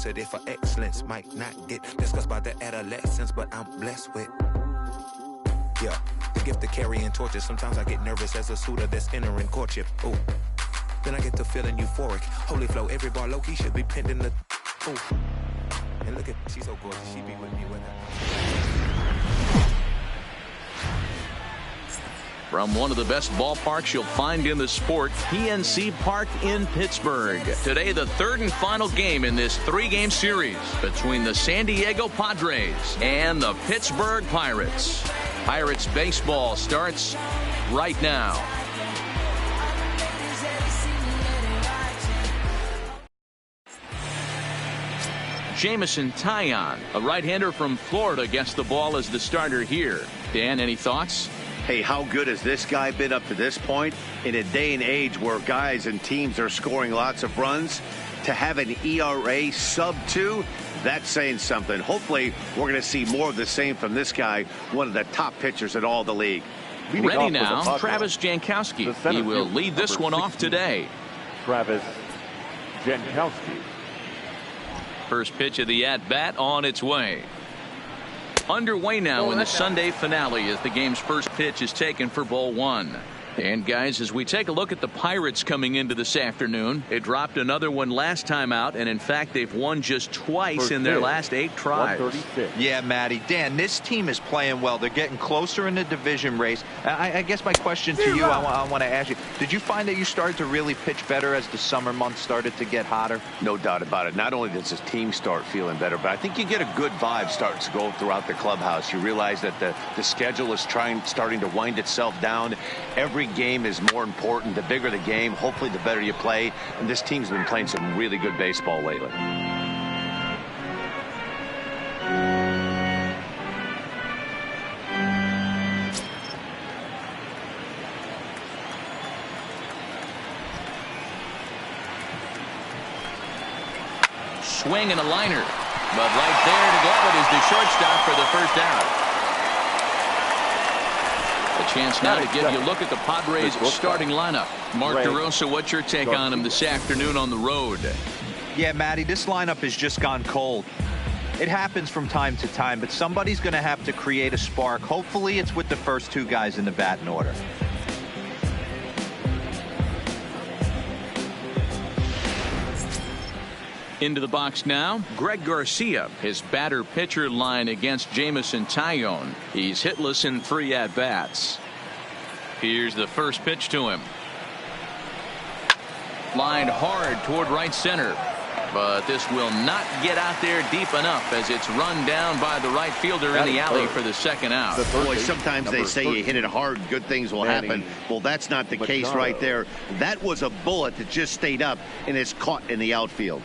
reciprocity for excellence might not get discussed by the adolescents, but I'm blessed with, yeah, the gift of carrying torches. Sometimes I get nervous as a suitor that's entering courtship. Ooh, then I get to feeling euphoric. Holy flow, every bar low-key should be pinned in the, ooh. And look at, she's so gorgeous, she be with me with her. From one of the best ballparks you'll find in the sport, PNC Park in Pittsburgh. Today, the third and final game in this three-game series between the San Diego Padres and the Pittsburgh Pirates. Pirates baseball starts right now. Jameson Taillon, a right-hander from Florida, gets the ball as the starter here. Dan, any thoughts? Hey, how good has this guy been up to this point? In a day and age where guys and teams are scoring lots of runs, to have an ERA sub-2, that's saying something. Hopefully, we're going to see more of the same from this guy, one of the top pitchers in all the league. Ready now, Travis Jankowski. He will lead this one off today. Travis Jankowski. First pitch of the at-bat on its way. Underway now in the Sunday finale as the game's first pitch is taken for ball one. And guys, as we take a look at the Pirates coming into this afternoon, it dropped another one last time out, and in fact they've won just twice in their last 8 tries. Yeah, Matty. Dan, this team is playing well. They're getting closer in the division race. I guess my question to you, I want to ask you, did you find that you started to really pitch better as the summer months started to get hotter? No doubt about it. Not only does the team start feeling better, but I think you get a good vibe starting to go throughout the clubhouse. You realize that the schedule is starting to wind itself down. Every game is more important. The bigger the game, hopefully the better you play. And this team's been playing some really good baseball lately. Swing and a liner, but right there to get it is the shortstop for the first out. A chance now to give you a look at the Padres starting lineup. Mark DeRosa, what's your take on him this afternoon on the road? Yeah, Matty, this lineup has just gone cold. It happens from time to time, but somebody's going to have to create a spark. Hopefully it's with the first 2 guys in the batting order. Into the box now, Greg Garcia. His batter-pitcher line against Jameson Taillon. He's hitless in 3 at-bats. Here's the first pitch to him. Lined hard toward right center. But this will not get out there deep enough as it's run down by the right fielder in the alley for the second out. Boy, sometimes they say you hit it hard, good things will happen. Well, that's not the case right there. That was a bullet that just stayed up and is caught in the outfield.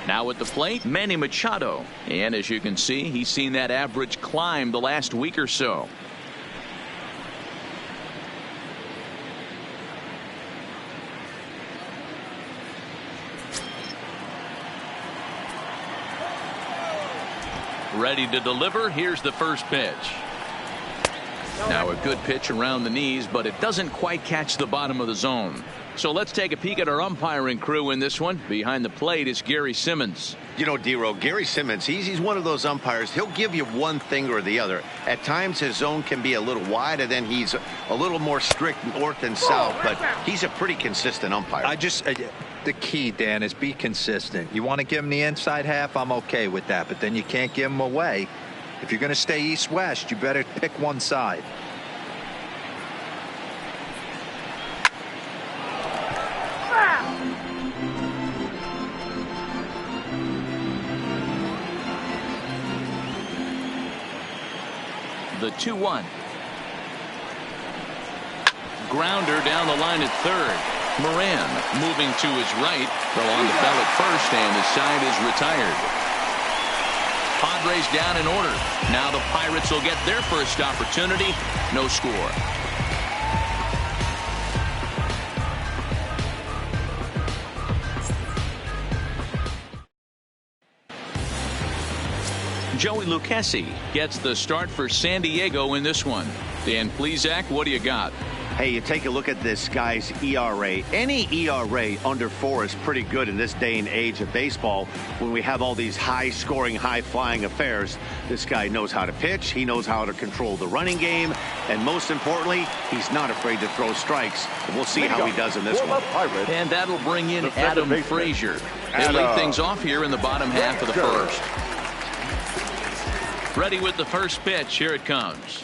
Now at the plate, Manny Machado. And as you can see, he's seen that average climb the last week or so. Ready to deliver. Here's the first pitch. Now a good pitch around the knees, but it doesn't quite catch the bottom of the zone. So let's take a peek at our umpiring crew in this one. Behind the plate is Gary Simmons. You know, D-Row, Gary Simmons, he's one of those umpires. He'll give you one thing or the other. At times his zone can be a little wide, and then he's a little more strict north and south, but he's a pretty consistent umpire. The key, Dan, is be consistent. You want to give him the inside half, I'm okay with that, but then you can't give him away. If you're going to stay east-west, you better pick one side. The 2-1. Grounder down the line at third. Moran moving to his right. Throw on the bell at first, and the side is retired. Padres down in order. Now the Pirates will get their first opportunity. No score. Joey Lucchesi gets the start for San Diego in this one. Dan Plesac, what do you got? Hey, you take a look at this guy's ERA. Any ERA under 4 is pretty good in this day and age of baseball when we have all these high-scoring, high-flying affairs. This guy knows how to pitch. He knows how to control the running game. And most importantly, he's not afraid to throw strikes. We'll see how he does in this one. And that'll bring in Adam Frazier. They lead things off here in the bottom half of the first. Ready with the first pitch. Here it comes.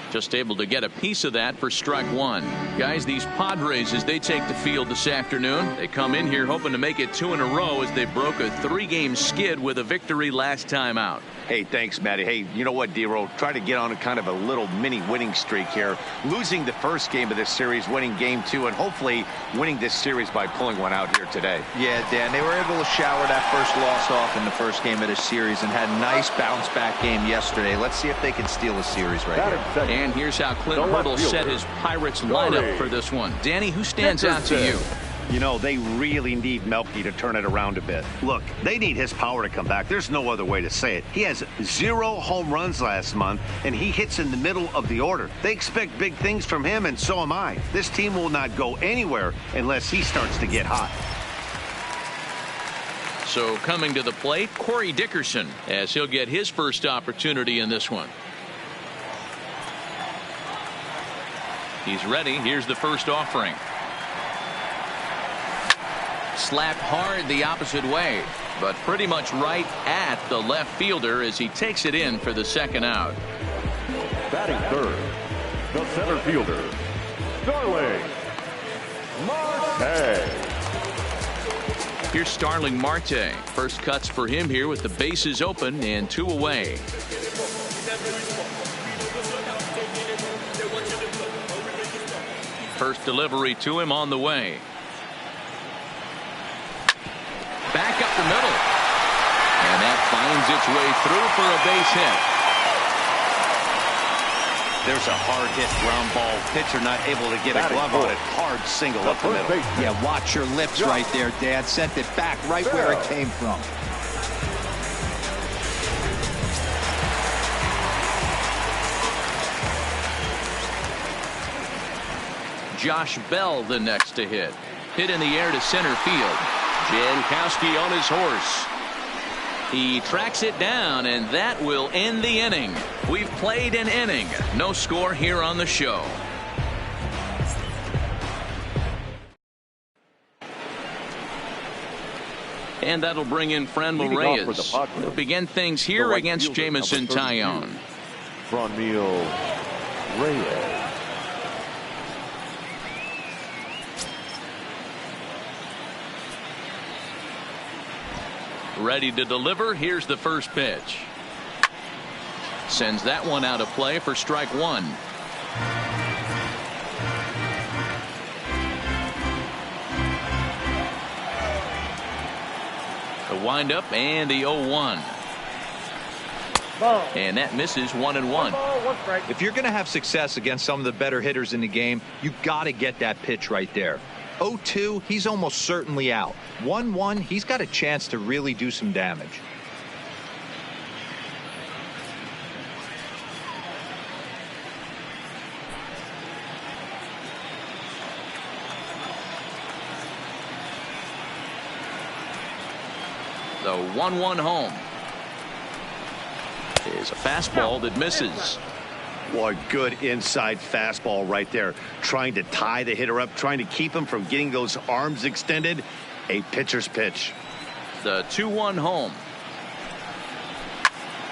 Just able to get a piece of that for strike one. Guys, these Padres, as they take the field this afternoon, they come in here hoping to make it 2 in a row as they broke a 3-game skid with a victory last time out. Hey, thanks, Matty. Hey, you know what, D-Roll? Try to get on a kind of a little mini winning streak here. Losing the first game of this series, winning game 2, and hopefully winning this series by pulling one out here today. Yeah, Dan, they were able to shower that first loss off in the first game of this series and had a nice bounce-back game yesterday. Let's see if they can steal a series right here. And here's how Clint Hurdle set his Pirates lineup for this one. Danny, who stands out to you? You know, they really need Melky to turn it around a bit. Look, they need his power to come back. There's no other way to say it. He has 0 home runs last month, and he hits in the middle of the order. They expect big things from him, and so am I. This team will not go anywhere unless he starts to get hot. So coming to the plate, Corey Dickerson, as he'll get his first opportunity in this one. He's ready. Here's the first offering. Slapped hard the opposite way, but pretty much right at the left fielder as he takes it in for the second out. Batting third, the center fielder, Starling Marte. Here's Starling Marte. First cuts for him here with the bases open and 2 away. First delivery to him on the way. Back up the middle. And that finds its way through for a base hit. There's a hard hit ground ball. Pitcher not able to get a glove on it. Hard single up the middle. Yeah, watch your lips right there, Dad. Sent it back right where it came from. Josh Bell the next to hit. Hit in the air to center field. Jankowski on his horse. He tracks it down, and that will end the inning. We've played an inning. No score here on the show. And that'll bring in Franmil Reyes. They'll begin things here against Jamison Tyone. Franmil Reyes. Ready to deliver. Here's the first pitch. Sends that one out of play for strike one. The windup and the 0-1. And that misses 1-1. If you're going to have success against some of the better hitters in the game, you got to get that pitch right there. 0-2, he's almost certainly out. 1-1, he's got a chance to really do some damage. The 1-1 home is a fastball that misses. Boy, good inside fastball right there. Trying to tie the hitter up, trying to keep him from getting those arms extended. A pitcher's pitch. The 2-1 home.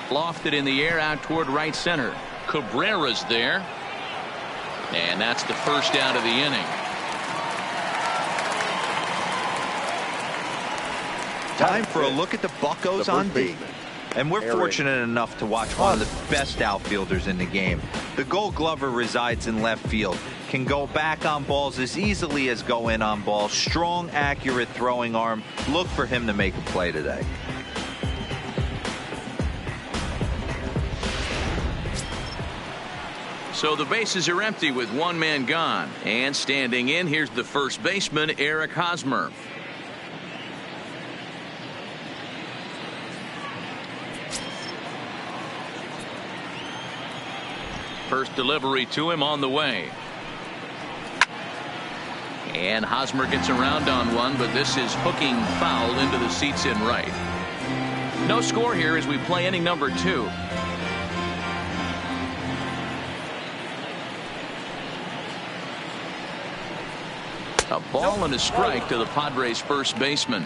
Lofted in the air out toward right center. Cabrera's there. And that's the first out of the inning. Time for a look at the Buccos on D. And we're fortunate enough to watch one of the best outfielders in the game. The Gold Glover resides in left field. Can go back on balls as easily as go in on balls. Strong, accurate throwing arm. Look for him to make a play today. So the bases are empty with one man gone. And standing in, here's the first baseman, Eric Hosmer. First delivery to him on the way. And Hosmer gets around on one, but this is hooking foul into the seats in right. No score here as we play inning number 2. A ball and a strike to the Padres first baseman.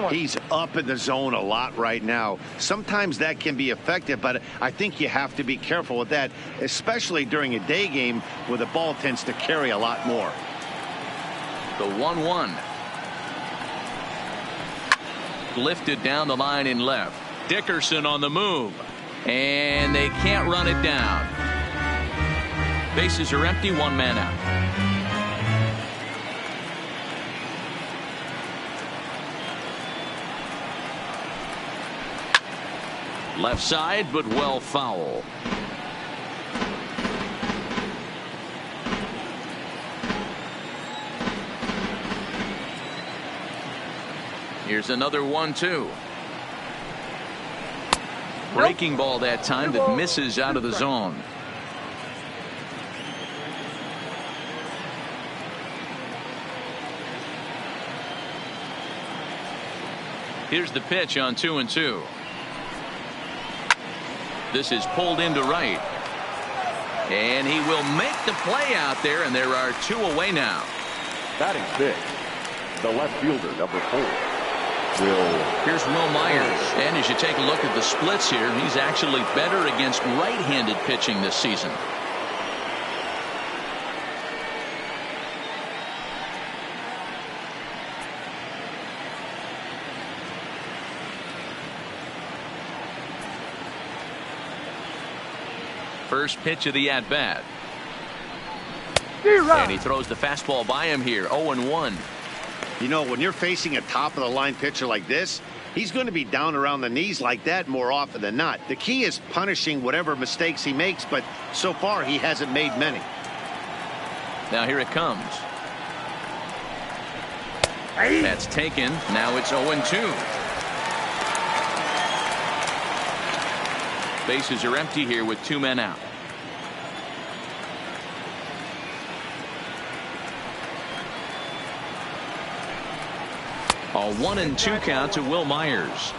He's up in the zone a lot right now. Sometimes that can be effective, but I think you have to be careful with that, especially during a day game where the ball tends to carry a lot more. The 1-1. Lifted down the line in left. Dickerson on the move. And they can't run it down. Bases are empty, 1 man out. Left side, but well foul. Here's another 1-2. Breaking ball that time that misses out of the zone. Here's the pitch on 2-2. This is pulled into right. And he will make the play out there, and there are 2 away now. Batting 6, the left fielder, number 4. Here's Will Myers. And as you take a look at the splits here, he's actually better against right-handed pitching this season. First pitch of the at-bat. And he throws the fastball by him here. 0-1. You know, when you're facing a top-of-the-line pitcher like this, he's going to be down around the knees like that more often than not. The key is punishing whatever mistakes he makes, but so far he hasn't made many. Now here it comes. That's taken. Now it's 0-2. Bases are empty here with 2 men out. A 1-2 count to Will Myers.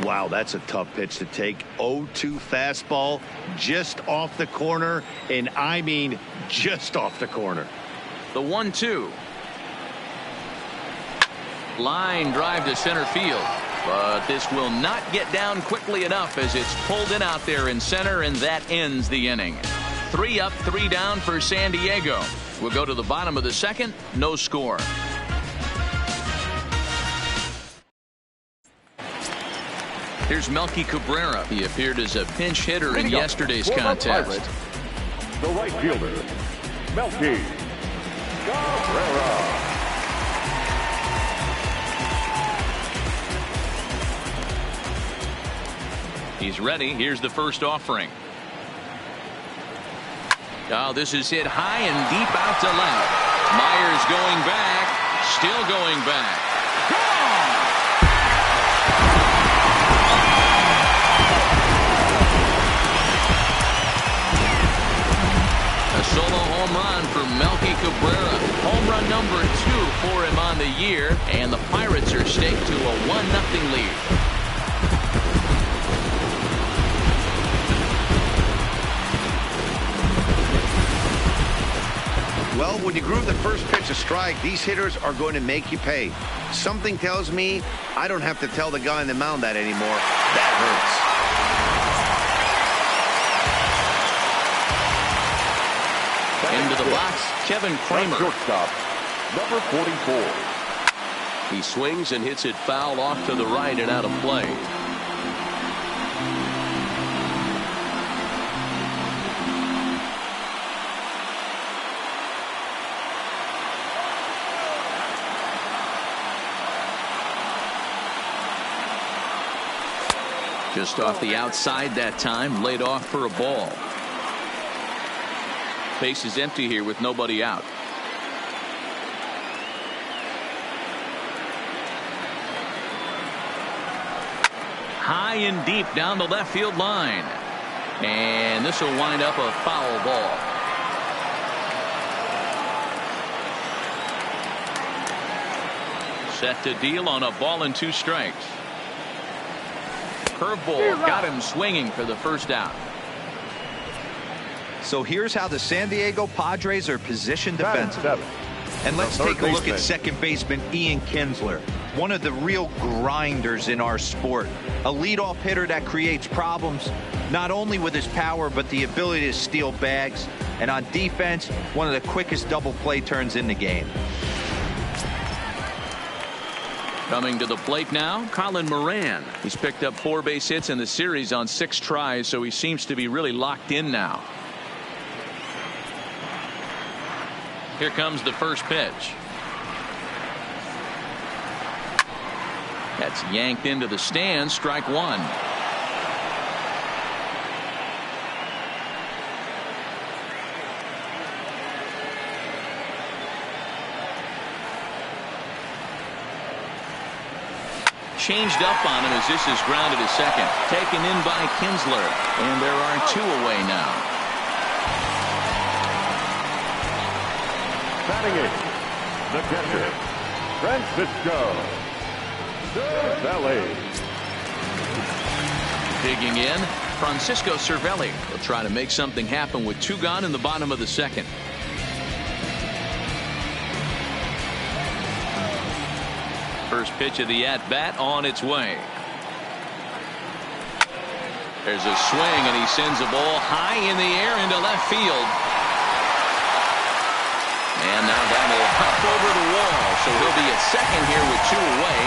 Wow, that's a tough pitch to take. 0-2 fastball just off the corner, and I mean just off the corner. The 1-2. Line drive to center field. But this will not get down quickly enough as it's pulled in out there in center, and that ends the inning. 3 up, 3 down for San Diego. We'll go to the bottom of the second. No score. Here's Melky Cabrera. He appeared as a pinch hitter in yesterday's contest. The right fielder, Melky Cabrera. He's ready. Here's the first offering. Oh, this is hit high and deep out to left. Myers going back. Still going back. Gone! A solo home run for Melky Cabrera. Home run number 2 for him on the year. And the Pirates are staked to a 1-0 lead. Well, when you groove the first pitch a strike, these hitters are going to make you pay. Something tells me I don't have to tell the guy on the mound that anymore. That hurts. Into the box, Kevin Kramer. Shortstop, number 44. He swings and hits it foul off to the right and out of play. Just off the outside that time, laid off for a ball. Base is empty here with nobody out. High and deep down the left field line. And this will wind up a foul ball. Set to deal on a ball and 2 strikes. Curveball got him swinging for the first out. So here's how the San Diego Padres are positioned defensively. And let's take a look at second baseman Ian Kinsler, one of the real grinders in our sport. A leadoff hitter that creates problems, not only with his power, but the ability to steal bags. And on defense, one of the quickest double play turns in the game. Coming to the plate now, Colin Moran. He's picked up 4 base hits in the series on 6 tries, so he seems to be really locked in now. Here comes the first pitch. That's yanked into the stands. Strike 1. Changed up on him as this is grounded to second. Taken in by Kinsler. And there are 2 away now. Batting it, the catcher, Francisco Cervelli. Digging in, Francisco Cervelli will try to make something happen with 2 gone in the bottom of the second. First pitch of the at-bat on its way. There's a swing, and he sends a ball high in the air into left field. And now that'll hop over the wall, so he'll be at second here with 2 away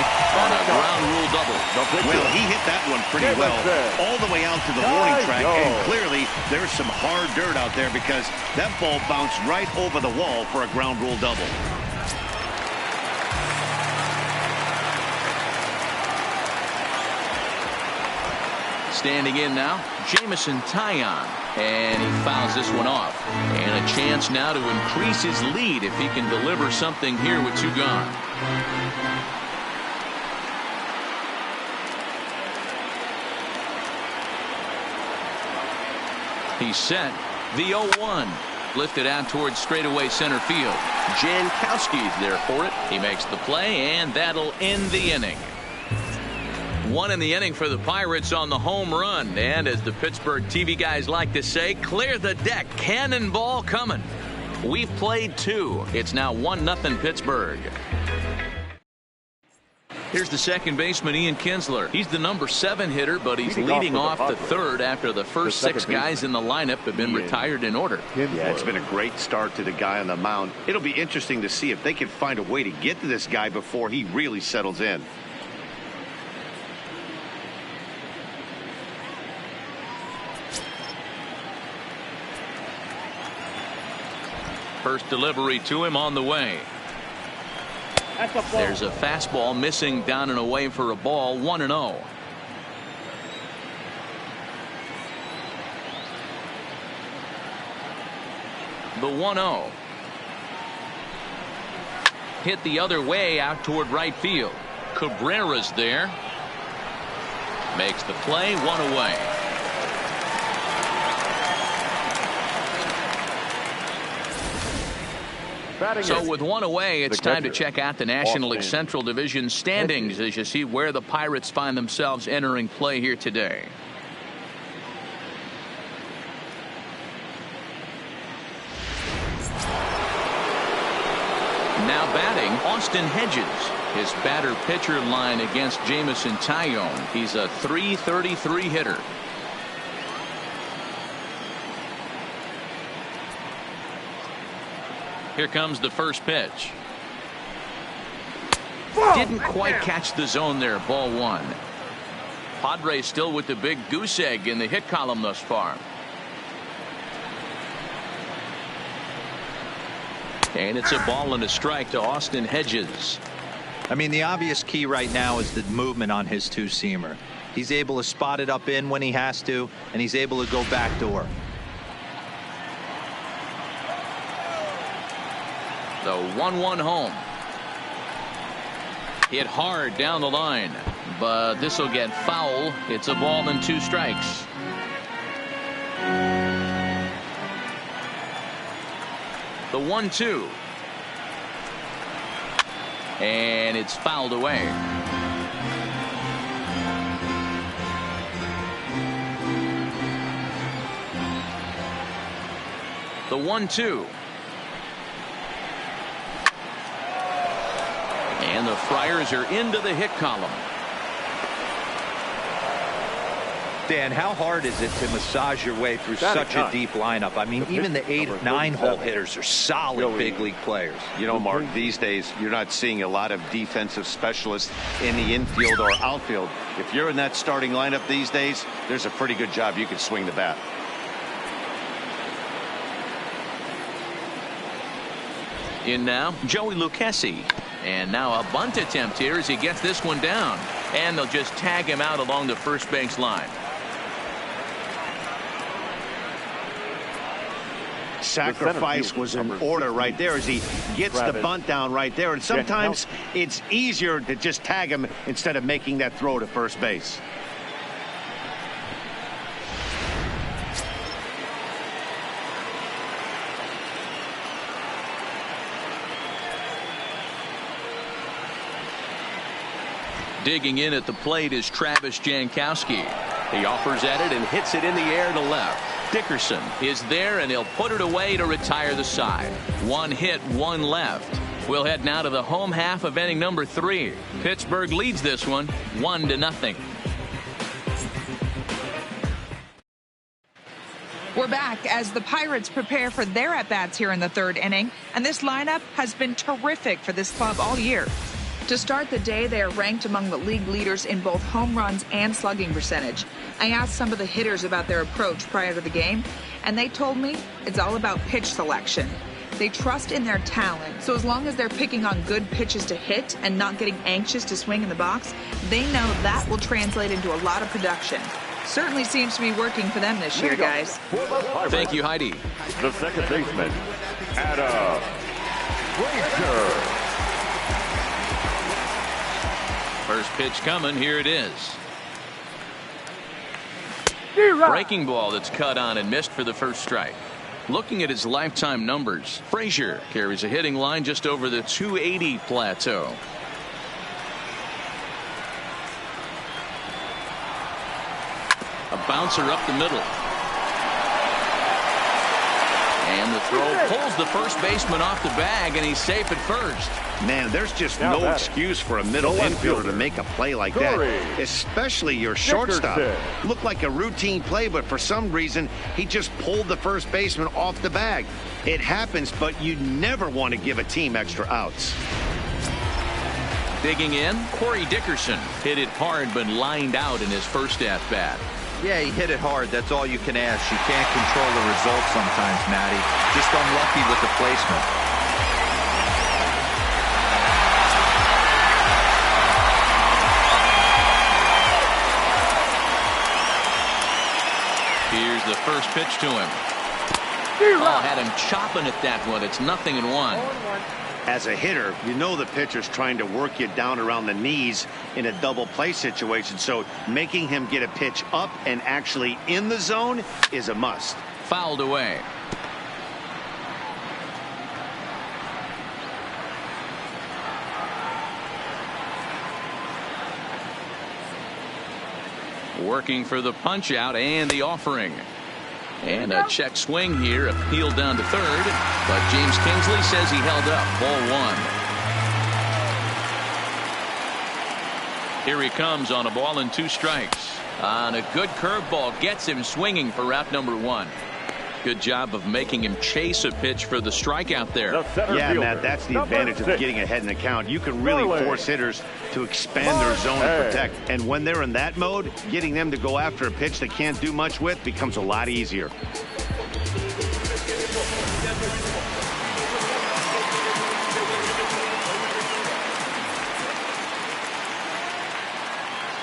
on a ground rule double. Well, he hit that one pretty well all the way out to the warning track, and clearly there's some hard dirt out there because that ball bounced right over the wall for a ground rule double. Standing in now, Jameson Taillon, and he fouls this one off. And a chance now to increase his lead if he can deliver something here with 2 gone. He's set. The 0-1. Lifted out towards straightaway center field. Jankowski's there for it. He makes the play, and that'll end the inning. 1 in the inning for the Pirates on the home run. And as the Pittsburgh TV guys like to say, clear the deck. Cannonball coming. We've played 2. It's now 1-0 Pittsburgh. Here's the second baseman, Ian Kinsler. He's the number 7 hitter, but he's leading off the 3rd after the first 6 guys in the lineup have been retired in order. Yeah, it's been a great start to the guy on the mound. It'll be interesting to see if they can find a way to get to this guy before he really settles in. First delivery to him on the way. There's a fastball missing down and away for a ball. 1-0. The 1-0. Hit the other way out toward right field. Cabrera's there. Makes the play. 1 away. So with 1 away, it's time to check out the National League Central Division standings as you see where the Pirates find themselves entering play here today. Now batting, Austin Hedges. His batter-pitcher line against Jameson Taillon. He's a .333 hitter. Here comes the first pitch. Didn't quite catch the zone there. Ball 1. Padres still with the big goose egg in the hit column thus far. And it's a ball and a strike to Austin Hedges. I mean, the obvious key right now is the movement on his 2-seamer. He's able to spot it up in when he has to, and he's able to go backdoor. The 1-1 home. Hit hard down the line, but this will get foul. It's a ball and 2 strikes. The 1-2. And it's fouled away. The 1-2. And the Friars are into the hit column. Dan, how hard is it to massage your way through such a deep lineup? I mean, even the 8 and 9 hole hitters are solid big league players. You know, Mark, these days you're not seeing a lot of defensive specialists in the infield or outfield. If you're in that starting lineup these days, there's a pretty good job you can swing the bat. In now, Joey Lucchesi. And now a bunt attempt here as he gets this one down. And they'll just tag him out along the first base line. Sacrifice was in order right there as he gets the bunt down right there. And sometimes it's easier to just tag him instead of making that throw to first base. Digging in at the plate is Travis Jankowski. He offers at it and hits it in the air to left. Dickerson is there, and he'll put it away to retire the side. 1 hit, 1 left. We'll head now to the home half of inning number 3. Pittsburgh leads this one 1-0. We're back as the Pirates prepare for their at-bats here in the 3rd inning, and this lineup has been terrific for this club all year. To start the day, they are ranked among the league leaders in both home runs and slugging percentage. I asked some of the hitters about their approach prior to the game, and they told me it's all about pitch selection. They trust in their talent, so as long as they're picking on good pitches to hit and not getting anxious to swing in the box, they know that will translate into a lot of production. Certainly seems to be working for them this year, guys. Thank you, Heidi. The second baseman, Adam Frazier. First pitch coming. Here it is. Breaking ball that's cut on and missed for the first strike. Looking at his lifetime numbers, Frazier carries a hitting line just over the 280 plateau. A bouncer up the middle. And the throw pulls the first baseman off the bag, and he's safe at first. Man, there's just no excuse for a middle infielder to make a play like that, especially your shortstop. Looked like a routine play, but for some reason, he just pulled the first baseman off the bag. It happens, but you never want to give a team extra outs. Digging in, Corey Dickerson hit it hard, but lined out in his first at-bat. Yeah, he hit it hard. That's all you can ask. You can't control the results sometimes, Matty. Just unlucky with the placement. Here's the first pitch to him. Oh, had him chopping at that one. It's 0-1. As a hitter, you know the pitcher's trying to work you down around the knees in a double play situation, so making him get a pitch up and actually in the zone is a must. Fouled away. Working for the punch out and the offering. And a check swing here, appealed down to third, but James Kingsley says he held up. Ball 1. Here he comes on a ball and 2 strikes. On a good curveball, gets him swinging for out number 1. Good job of making him chase a pitch for the strikeout there. Yeah, Matt, that's the advantage of getting ahead in the count. You can really force hitters to expand their zone and protect. And when they're in that mode, getting them to go after a pitch they can't do much with becomes a lot easier.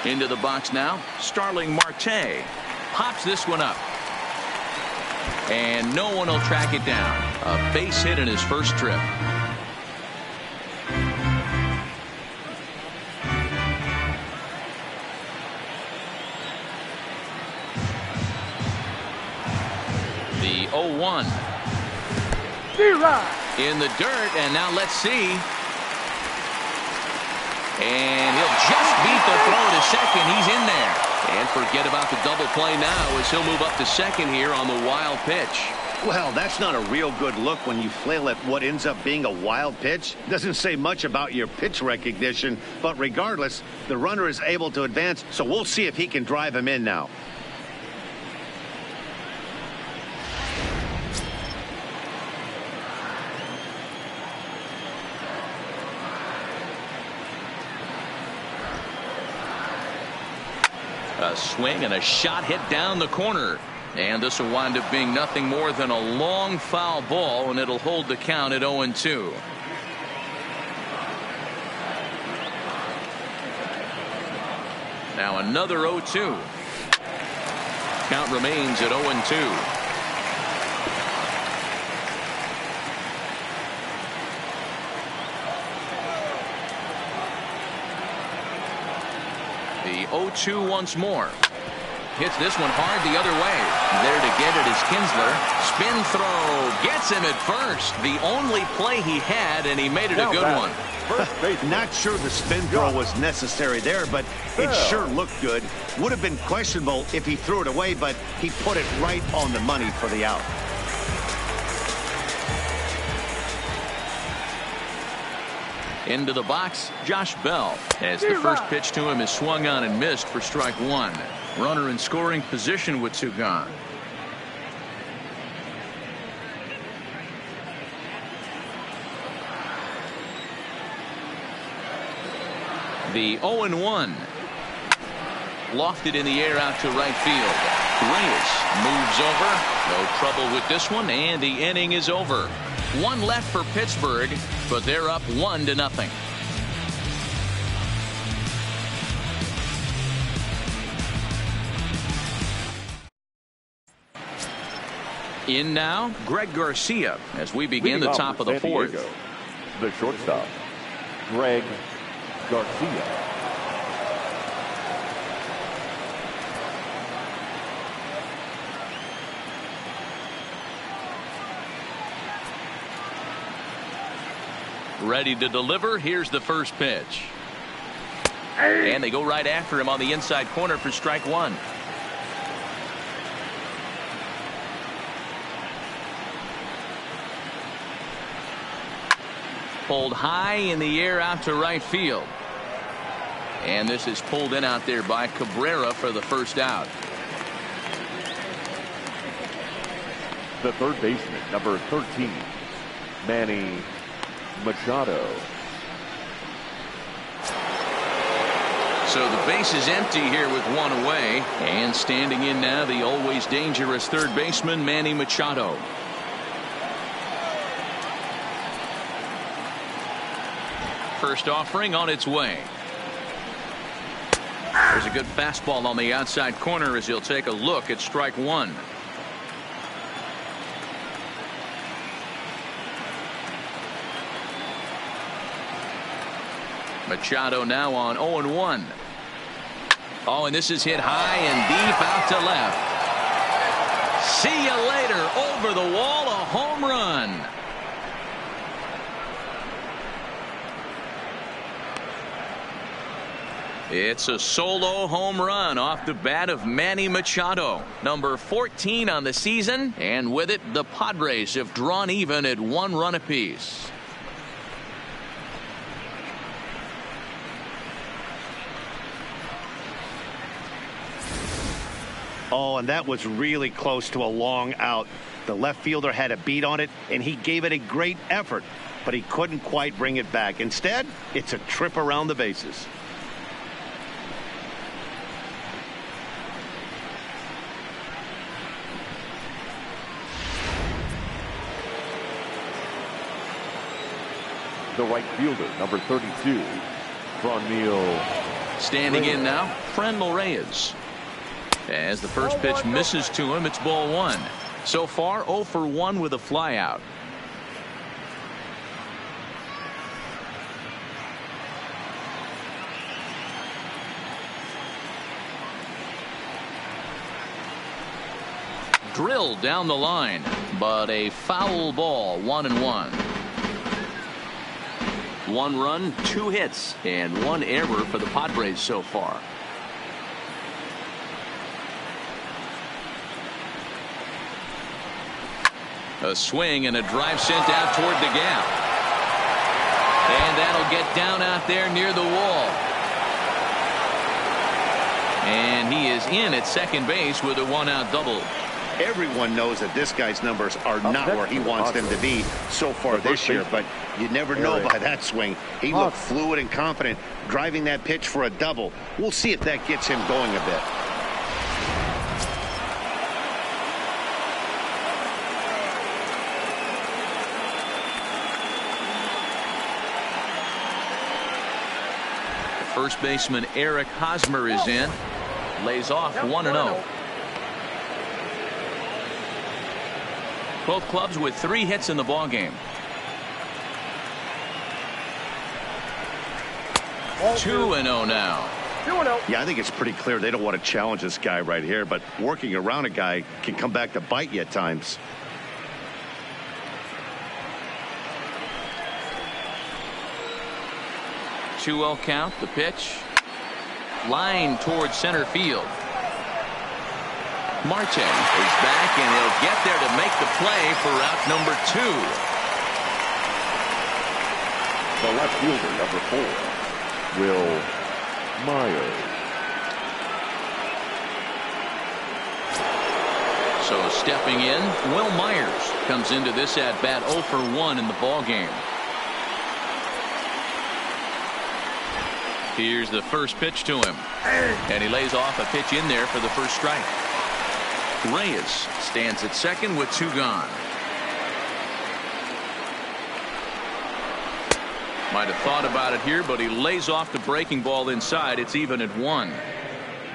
Into the box now, Starling Marte pops this one up. And no one will track it down. A base hit in his first trip. The 0-1. in the dirt, and now let's see. And he'll just beat the throw to second. He's in there. And forget about the double play now as he'll move up to second here on the wild pitch. Well, that's not a real good look when you flail at what ends up being a wild pitch. Doesn't say much about your pitch recognition, but regardless, the runner is able to advance, so we'll see if he can drive him in now. A swing and a shot hit down the corner. And this will wind up being nothing more than a long foul ball, and it'll hold the count at 0-2. Now another 0-2. Count remains at 0-2. The 0-2 once more. Hits this one hard the other way. There to get it is Kinsler. Spin throw. Gets him at first. The only play he had, and he made it a good one. Not sure the spin throw was necessary there, but it sure looked good. Would have been questionable if he threw it away, but he put it right on the money for the out. Into the box, Josh Bell. As the first pitch to him is swung on and missed for strike one. Runner in scoring position with two gone. The 0-1. Lofted in the air out to right field. Reyes moves over. No trouble with this one, and the inning is over. One left for Pittsburgh, but they're up 1-0. In now, Greg Garcia as we begin the top of the fourth. The shortstop, Greg Garcia. Ready to deliver. Here's the first pitch. And they go right after him on the inside corner for strike one. Pulled high in the air out to right field. And this is pulled in out there by Cabrera for the first out. The third baseman, number 13, Manny Machado. So the base is empty here with one away. And standing in now, the always dangerous third baseman, Manny Machado. First offering on its way. There's a good fastball on the outside corner as he'll take a look at strike one. Machado now on 0-1. Oh, and this is hit high and deep out to left. See you later. Over the wall, a home run. It's a solo home run off the bat of Manny Machado, number 14 on the season, and with it the Padres have drawn even at 1 run apiece. Oh, and that was really close to a long out. The left fielder had a beat on it, and he gave it a great effort, but he couldn't quite bring it back. Instead, it's a trip around the bases. The right fielder, number 32, Franmil. Standing in now, Franmil Reyes. As the first pitch misses to him, it's ball one. So far, 0 for 1 with a flyout. Drilled down the line, but a foul ball. 1-1. 1 run, 2 hits, and 1 error for the Padres so far. A swing and a drive sent out toward the gap. And that'll get down out there near the wall. And he is in at second base with a 1-out double. Everyone knows that this guy's numbers are not where he wants them to be so far this year, but you never know by that swing. He looked fluid and confident driving that pitch for a double. We'll see if that gets him going a bit. First baseman Eric Hosmer is in. Lays off 1-0. Both clubs with 3 hits in the ballgame. 2-0 now. Yeah, I think it's pretty clear they don't want to challenge this guy right here, but working around a guy can come back to bite you at times. Two-0 count. The pitch. Line towards center field. Marte is back, and he'll get there to make the play for out number 2. The left fielder, number 4, Will Myers. So stepping in, Will Myers comes into this at bat 0 for 1 in the ball game. Here's the first pitch to him, and he lays off a pitch in there for the first strike. Reyes stands at second with 2 gone. Might have thought about it here, but he lays off the breaking ball inside. It's even at 1.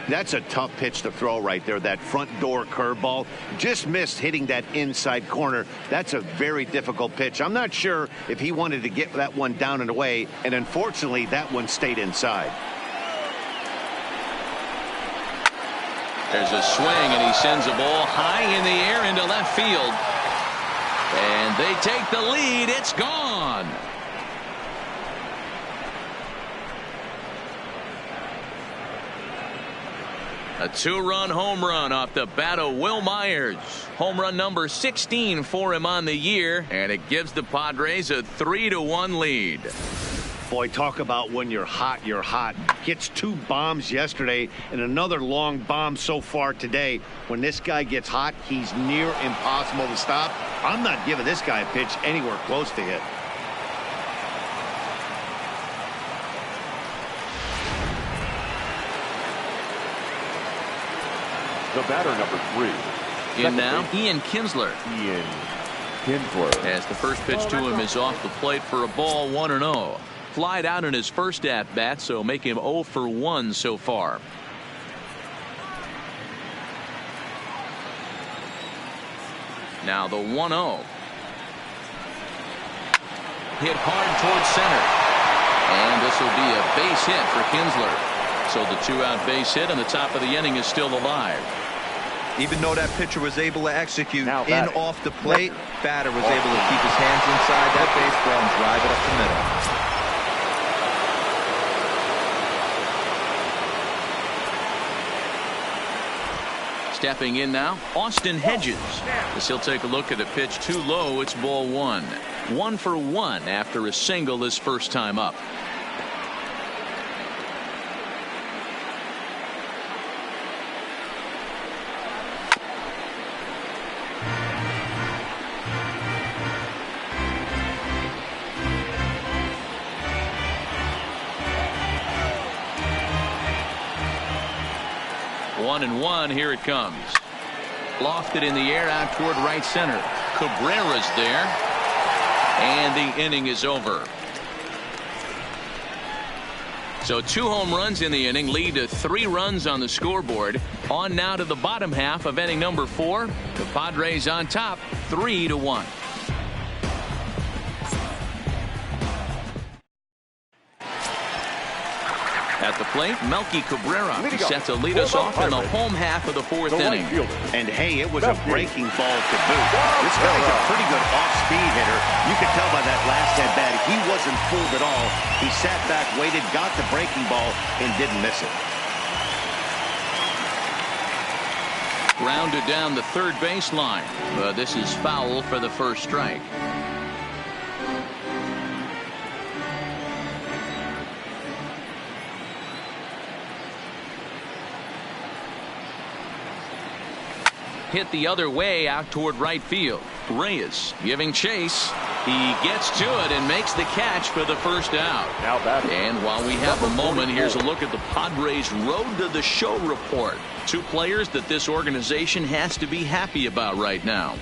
That's a tough pitch to throw right there. That front door curveball just missed hitting that inside corner. That's a very difficult pitch. I'm not sure if he wanted to get that one down and away, and unfortunately that one stayed inside. There's a swing, and he sends a ball high in the air into left field. And they take the lead. It's gone. A 2-run home run off the bat of Will Myers. Home run number 16 for him on the year, and it gives the Padres a 3-1 lead. Boy, talk about when you're hot, you're hot. Gets 2 bombs yesterday and another long bomb so far today. When this guy gets hot, he's near impossible to stop. I'm not giving this guy a pitch anywhere close to hit. The batter, number 3. In now, Ian Kinsler. As the first pitch to him is off the plate for a ball. 1-0. Flied out in his first at bat, so make him 0 for 1 so far. Now the 1-0. Hit hard towards center, and this will be a base hit for Kinsler. So the 2-out base hit, and the top of the inning is still alive. Even though that pitcher was able to execute in off the plate, batter was able to keep his hands inside that baseball and drive it up the middle. Stepping in now, Austin Hedges. As he'll take a look at a pitch too low, it's ball 1. 1 for 1 after a single his first time up. One and one. Here it comes. Lofted in the air out toward right center. Cabrera's there, and the inning is over. So 2 home runs in the inning lead to 3 runs on the scoreboard. On now to the bottom half of inning number 4. The Padres on top 3-1. At the plate, Melky Cabrera set to lead us off in the home half of the fourth inning. And hey, it was a breaking ball to boot. This guy's a pretty good off-speed hitter. You could tell by that last at-bat he wasn't fooled at all. He sat back, waited, got the breaking ball, and didn't miss it. Grounded down the third baseline, but this is foul for the first strike. Hit the other way out toward right field. Reyes giving chase. He gets to it and makes the catch for the first out. And while we have a moment, here's a look at the Padres' road to the show report. Two players that this organization has to be happy about right now.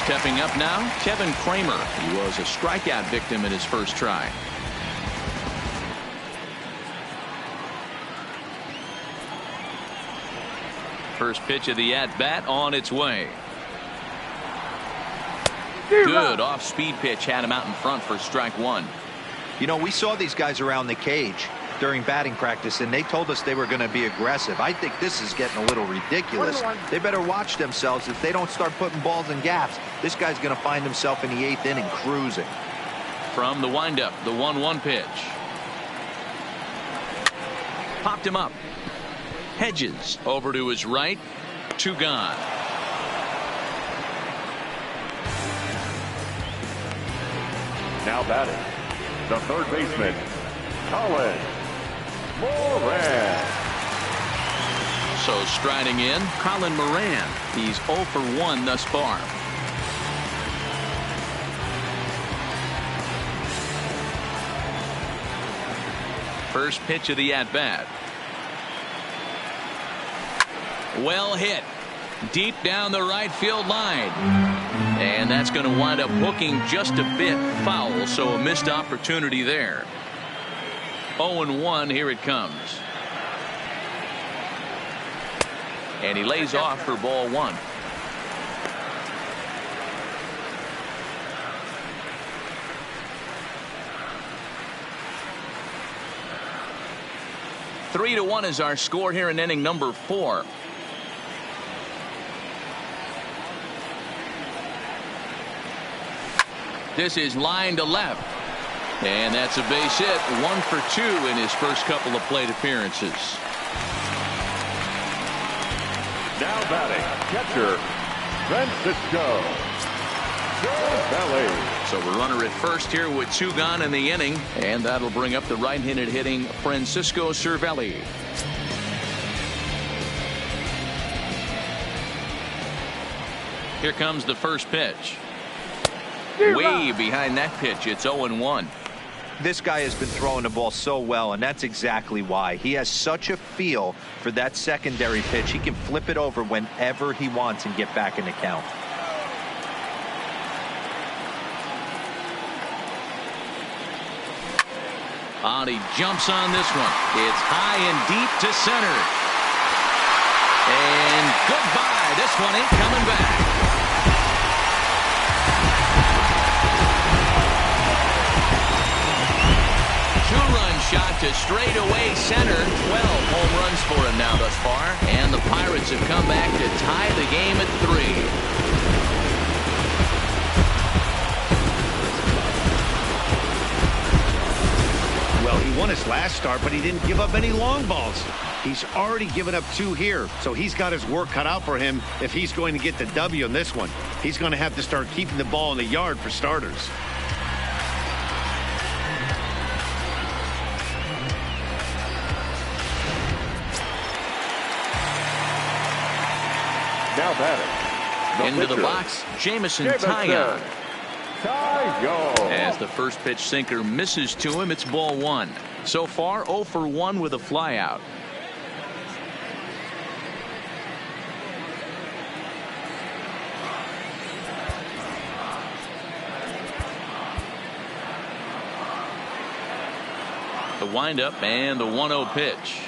Stepping up now, Kevin Kramer. He was a strikeout victim in his first try. First pitch of the at-bat on its way. Good off-speed pitch had him out in front for strike one. You know, we saw these guys around the cage during batting practice, and they told us they were going to be aggressive. I think this is getting a little ridiculous. They better watch themselves. If they don't start putting balls in gaps, this guy's going to find himself in the 8th inning cruising. From the windup, the 1-1 pitch. Popped him up. Hedges over to his right. 2 gone. Now batting, the third baseman, Colin Moran. So striding in, Colin Moran. He's 0 for 1 thus far. First pitch of the at-bat. Well hit. Deep down the right field line. And that's going to wind up hooking just a bit foul, so a missed opportunity there. 0-1, here it comes. And he lays off for ball 1. Three to 1 is our score here in inning number 4. This is line to left. And that's a base hit. 1 for 2 in his first couple of plate appearances. Now batting, catcher, Francisco Cervelli. So a runner at first here with 2 gone in the inning. And that'll bring up the right-handed hitting Francisco Cervelli. Here comes the first pitch. Way behind that pitch. It's 0-1. This guy has been throwing the ball so well, and that's exactly why. He has such a feel for that secondary pitch. He can flip it over whenever he wants and get back in the count. And he jumps on this one. It's high and deep to center. And goodbye. This one ain't coming back. Shot to straightaway center. 12 home runs for him now thus far. And the Pirates have come back to tie the game at 3. Well, he won his last start, but he didn't give up any long balls. He's already given up 2 here, so he's got his work cut out for him if he's going to get the W in this one. He's going to have to start keeping the ball in the yard for starters. Now batting, into pitcher, the box, Jamison Taillon. As the first pitch sinker misses to him, it's ball 1. So far 0 for 1 with a flyout. The windup and the 1-0 pitch.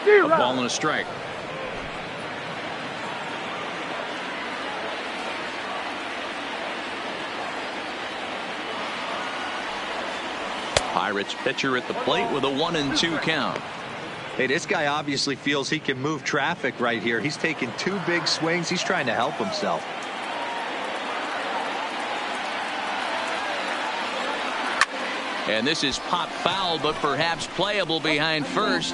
A ball and a strike. Pirates pitcher at the plate with a 1-2 count. Hey, this guy obviously feels he can move traffic right here. He's taking 2 big swings. He's trying to help himself. And this is pop foul, but perhaps playable behind first.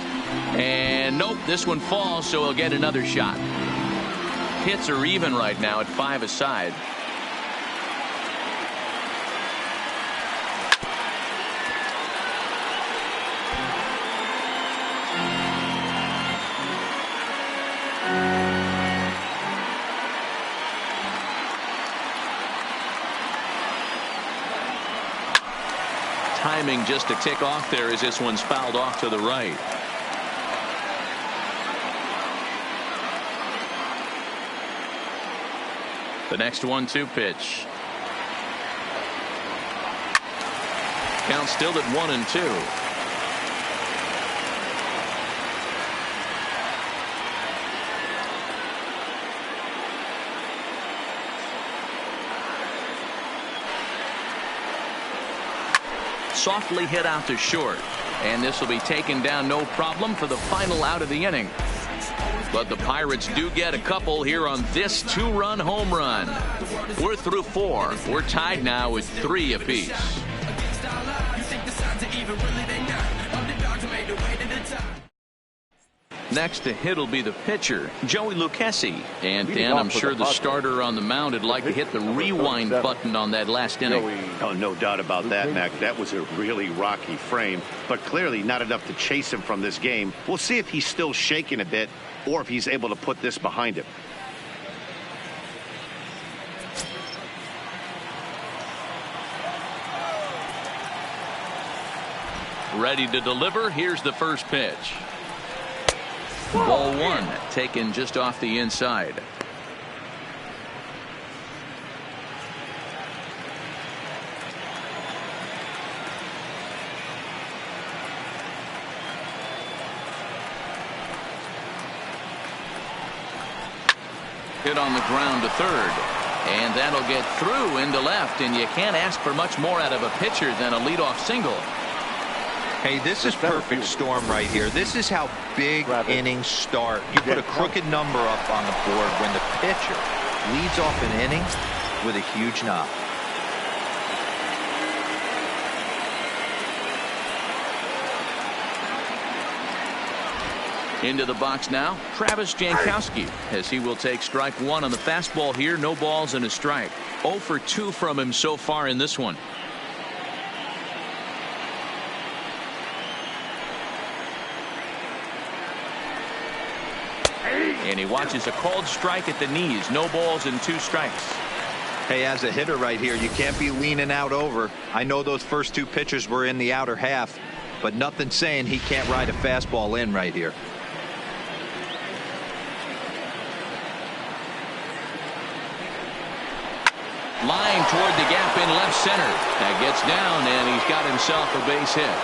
And nope, this one falls, so he'll get another shot. Hits are even right now at 5 aside. Timing just a tick off there as this one's fouled off to the right. The next 1-2 pitch. Count still at 1-2. Softly hit out to short, and this will be taken down no problem for the final out of the inning. But the Pirates do get a couple here on this 2-run home run. We're through 4. We're tied now with 3 apiece. Next to hit will be the pitcher, Joey Lucchesi. And Dan, I'm sure the starter on the mound would like to hit the rewind button on that last inning. Oh, no doubt about that, Mac. That was a really rocky frame, but clearly not enough to chase him from this game. We'll see if he's still shaking a bit or if he's able to put this behind him. Ready to deliver. Here's the first pitch. Ball 1 taken just off the inside. Hit on the ground to third, and that'll get through into left, and you can't ask for much more out of a pitcher than a leadoff single. Hey, this is perfect storm right here. This is how big innings start. You put a crooked number up on the board when the pitcher leads off an inning with a huge knock. Into the box now, Travis Jankowski, as he will take strike 1 on the fastball here. No balls and a strike. 0 for 2 from him so far in this one. And he watches a called strike at the knees. No balls and 2 strikes. Hey, as a hitter right here, you can't be leaning out over. I know those first 2 pitches were in the outer half, but nothing saying he can't ride a fastball in right here. Line toward the gap in left center. That gets down, and he's got himself a base hit.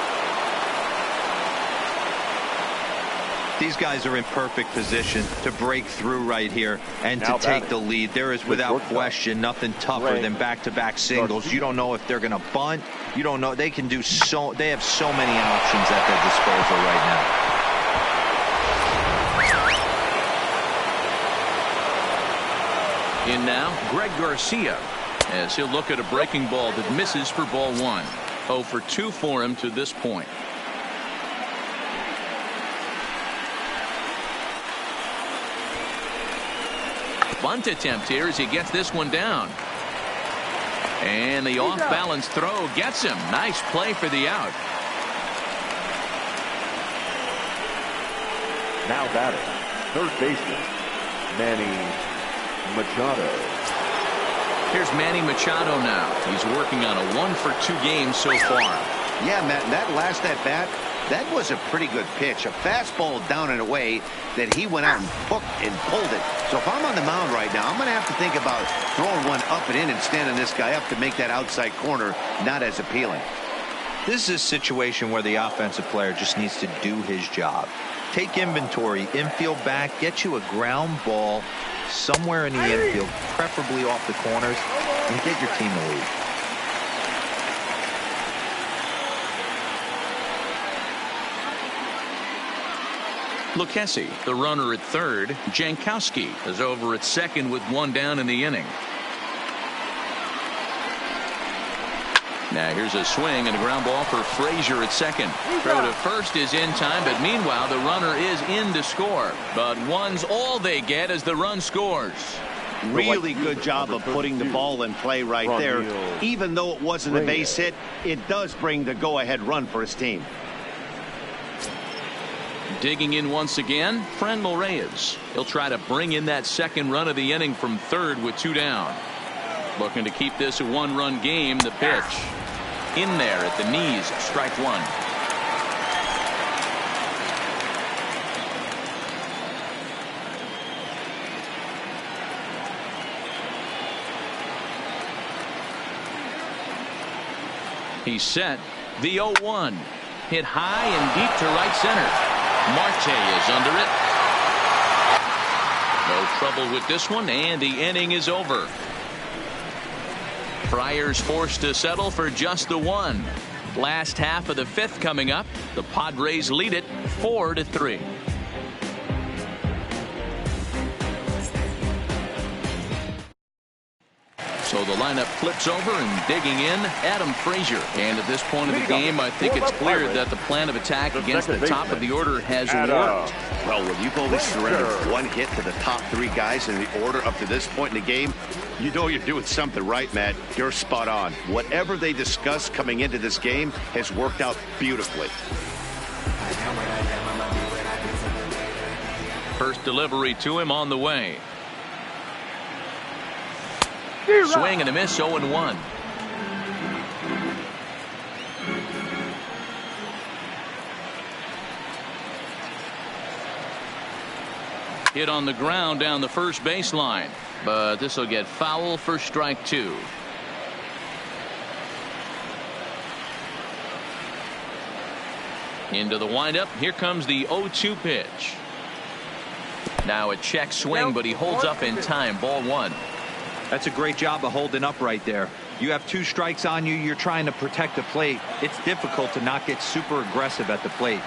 These guys are in perfect position to break through right here and to take the lead. There is without question nothing tougher than back-to-back singles. You don't know if they're going to bunt. You don't know. They can do so. They have so many options at their disposal right now. In now, Greg Garcia, as he'll look at a breaking ball that misses for ball 1. 0 for 2 for him to this point. Bunt attempt here as he gets this one down. And the off-balance throw gets him. Nice play for the out. Now batting, third baseman, Manny Machado. Here's Manny Machado now. He's working on a 1 for 2 game so far. Yeah, Matt, that last at bat, that was a pretty good pitch. A fastball down and away that he went out and hooked and pulled it. So if I'm on the mound right now, I'm going to have to think about throwing one up and in and standing this guy up to make that outside corner not as appealing. This is a situation where the offensive player just needs to do his job. Take inventory, infield back, get you a ground ball somewhere in the infield, preferably off the corners, and get your team to lead. Lucchesi, the runner at third. Jankowski is over at second with one down in the inning. Now here's a swing and a ground ball for Frazier at second. Throw to first is in time, but meanwhile the runner is in to score. But one's all they get as the run scores. Really good job of putting the ball in play right there. Even though it wasn't a base hit, it does bring the go-ahead run for his team. Digging in once again, Franmil Reyes. He'll try to bring in that second run of the inning from third with two down. Looking to keep this a one-run game. The pitch in there at the knees. Strike one. He's set. The 0-1. Hit high and deep to right center. Marte is under it. No trouble with this one, and the inning is over. Friars forced to settle for just the one. Last half of the fifth coming up. The Padres lead it 4-3. So the lineup flips over and digging in, Adam Frazier. And at this point of the game, I think it's clear that the plan of attack against the top of the order has worked. Well, when you've only surrendered one hit to the top three guys in the order up to this point in the game, you know you're doing something right, Matt. You're spot on. Whatever they discussed coming into this game has worked out beautifully. First delivery to him on the way. Swing and a miss, 0-1. Hit on the ground down the first baseline, but this will get foul for strike two. Into the windup. Here comes the 0-2 pitch. Now a check swing, but he holds up in time. Ball one. That's a great job of holding up right there. You have two strikes on you. You're trying to protect the plate. It's difficult to not get super aggressive at the plate.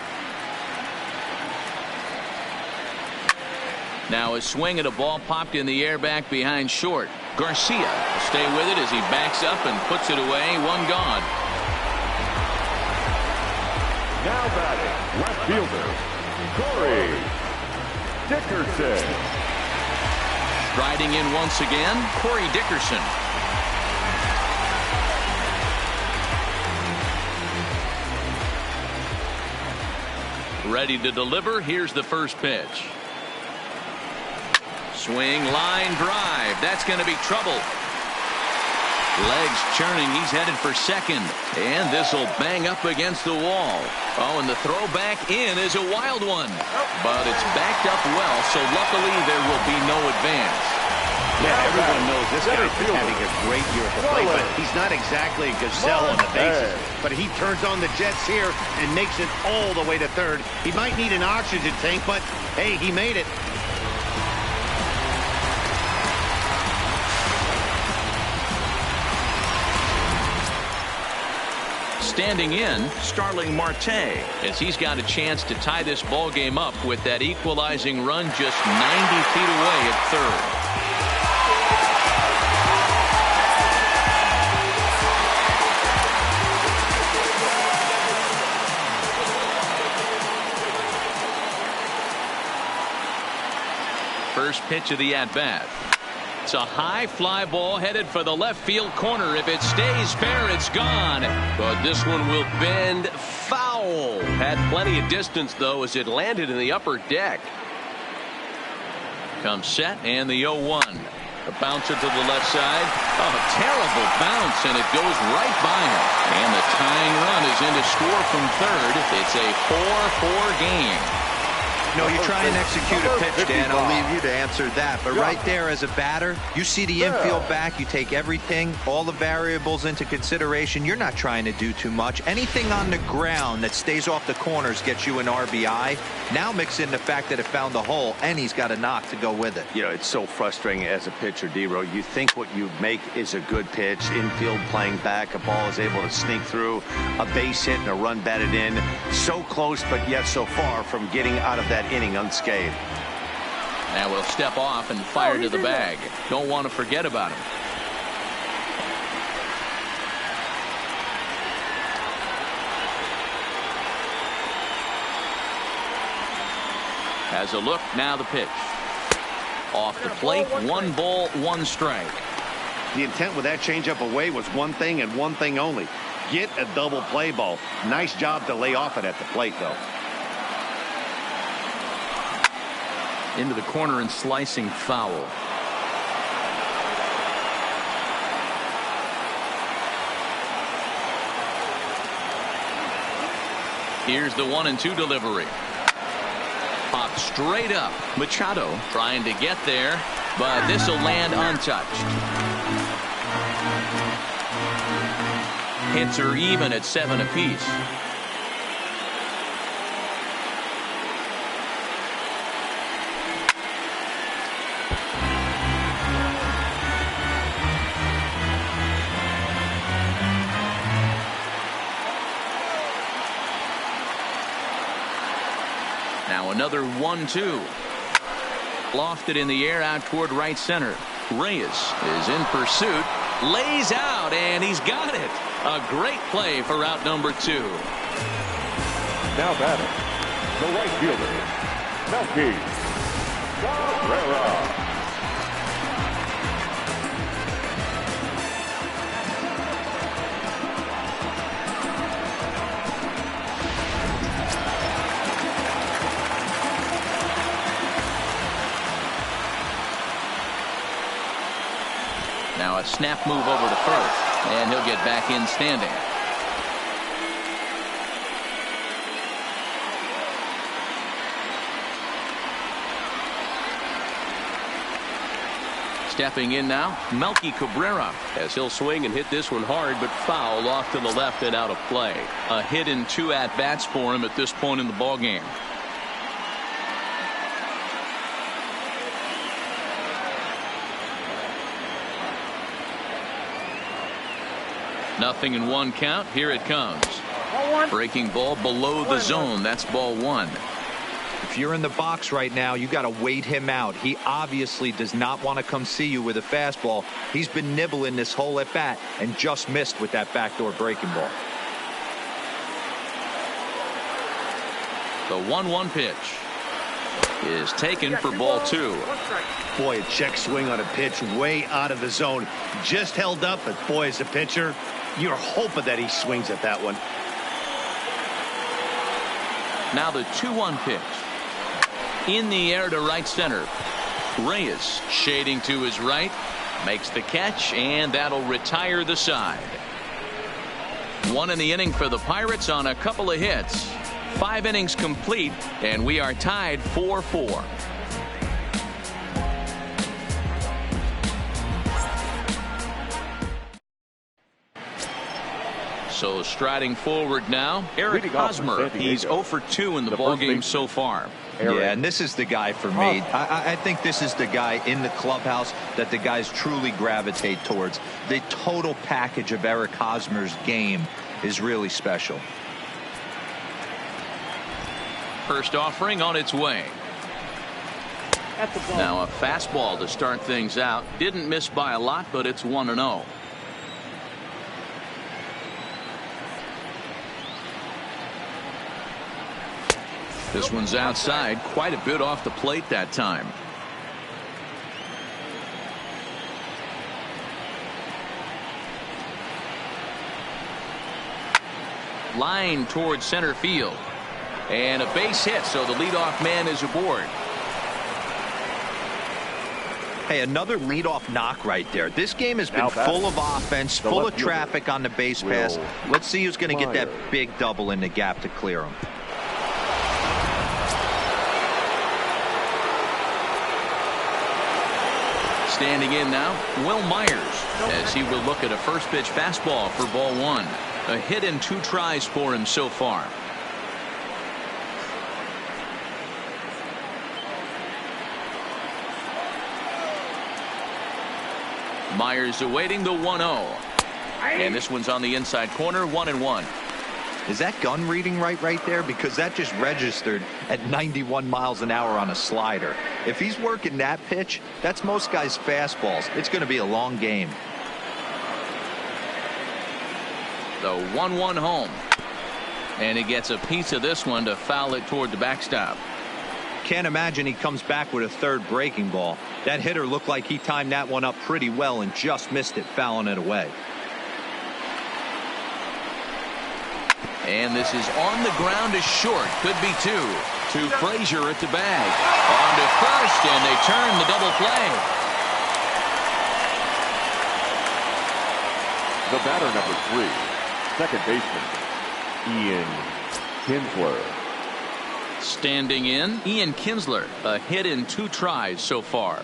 Now a swing at a ball popped in the air back behind short. Garcia will stay with it as he backs up and puts it away. One gone. Now batting, left fielder, Corey Dickerson. Striding in once again, Corey Dickerson. Ready to deliver. Here's the first pitch. Swing, line drive. That's going to be trouble. Legs churning. He's headed for second. And this will bang up against the wall. Oh, and the throw back in is a wild one. But it's backed up well, so luckily there will be no advance. Yeah, everyone knows this guy's been having a great year at the plate, but he's not exactly a gazelle on the bases. But he turns on the jets here and makes it all the way to third. He might need an oxygen tank, but hey, he made it. Standing in, Starling Marte, as he's got a chance to tie this ball game up with that equalizing run just 90 feet away at third. First pitch of the at-bat. It's a high fly ball headed for the left field corner. If it stays fair, it's gone. But this one will bend foul. Had plenty of distance, though, as it landed in the upper deck. Comes set and the 0-1. A bouncer to the left side. Oh, a terrible bounce, and it goes right by him. And the tying run is in to score from third. It's a 4-4 game. No, you try and execute a pitch, Dan. I'll leave you to answer that. But right there as a batter, you see the infield back. You take everything, all the variables into consideration. You're not trying to do too much. Anything on the ground that stays off the corners gets you an RBI. Now mix in the fact that it found the hole, and he's got a knock to go with it. You know, it's so frustrating as a pitcher, D-Row. You think what you make is a good pitch. Infield playing back. A ball is able to sneak through. A base hit and a run batted in. So close, but yet so far from getting out of that that inning unscathed. Now we'll step off and fire to the bag. Don't want to forget about him. Has a look. Now the pitch. Off the plate. 1 ball, 1 strike. The intent with that changeup away was one thing and one thing only. Get a double play ball. Nice job to lay off it at the plate, though. Into the corner and slicing foul. Here's the 1-2 delivery. Pop straight up. Machado trying to get there, but this will land untouched. Hits are even at 7 apiece. Now another 1-2. Lofted in the air out toward right center. Reyes is in pursuit. Lays out, and he's got it. A great play for out number 2. Now batting, the right fielder, Melky Cabrera. Now a snap move over to first, and he'll get back in standing. Stepping in now, Melky Cabrera, as he'll swing and hit this one hard, but foul off to the left and out of play. A hit in 2 at-bats for him at this point in the ballgame. Nothing in 1 count. Here it comes. Breaking ball below the zone. That's ball 1. If you're in the box right now, you got to wait him out. He obviously does not want to come see you with a fastball. He's been nibbling this whole at bat and just missed with that backdoor breaking ball. The 1-1 pitch is taken for ball 2. Boy, a check swing on a pitch way out of the zone. Just held up, but boy, as a pitcher, you're hoping that he swings at that one. Now the 2-1 pitch. In the air to right center. Reyes shading to his right. Makes the catch, and that'll retire the side. 1 in the inning for the Pirates on a couple of hits. 5 innings complete, and we are tied 4-4. So striding forward now, Eric Hosmer. He's 0 for 2 in the ballgame so far. Yeah, and this is the guy for me. I think this is the guy in the clubhouse that the guys truly gravitate towards. The total package of Eric Hosmer's game is really special. First offering on its way. Now a fastball to start things out. Didn't miss by a lot, but it's 1-0. This one's outside, quite a bit off the plate that time. Line towards center field. And a base hit, so the leadoff man is aboard. Hey, another leadoff knock right there. This game has been full of offense, full of traffic on the base pass. Let's see who's going to get that big double in the gap to clear him. Standing in now, Will Myers, as he will look at a first pitch fastball for ball 1. A hit in 2 tries for him so far. Myers awaiting the 1-0. And this one's on the inside corner, 1-1. Is that gun reading right there? Because that just registered at 91 miles an hour on a slider. If he's working that pitch, that's most guys' fastballs. It's going to be a long game. The 1-1 home. And he gets a piece of this one to foul it toward the backstop. Can't imagine he comes back with a third breaking ball. That hitter looked like he timed that one up pretty well and just missed it, fouling it away. And this is on the ground is short. Could be two. To Frazier at the bag. On to first, and they turn the double play. The batter, number 3, second baseman, Ian Kinsler. Standing in, Ian Kinsler. A hit in 2 tries so far.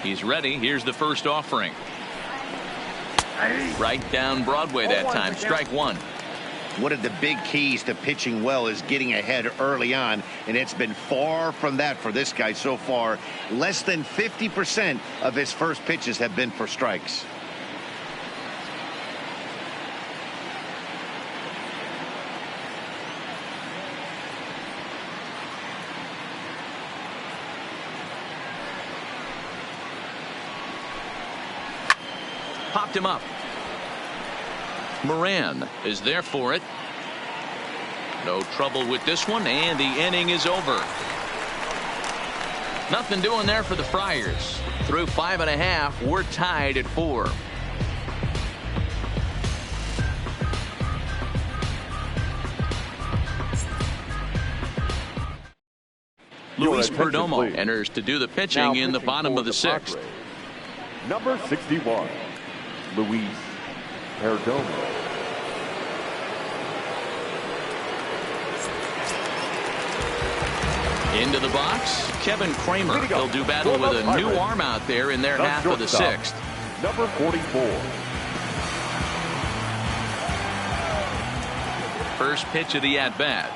He's ready. Here's the first offering. Right down Broadway that time. Strike one. One of the big keys to pitching well is getting ahead early on, and it's been far from that for this guy so far. Less than 50% of his first pitches have been for strikes. Popped him up. Moran is there for it. No trouble with this one, and the inning is over. Nothing doing there for the Friars. Through 5.5, we're tied at 4. Luis Perdomo enters to do the pitching in the bottom of the 6th. Number 61, Luis Perdomo. Into the box, Kevin Kramer. He'll do battle with a new arm out there in their half of the 6th. Number 44. First pitch of the at-bat.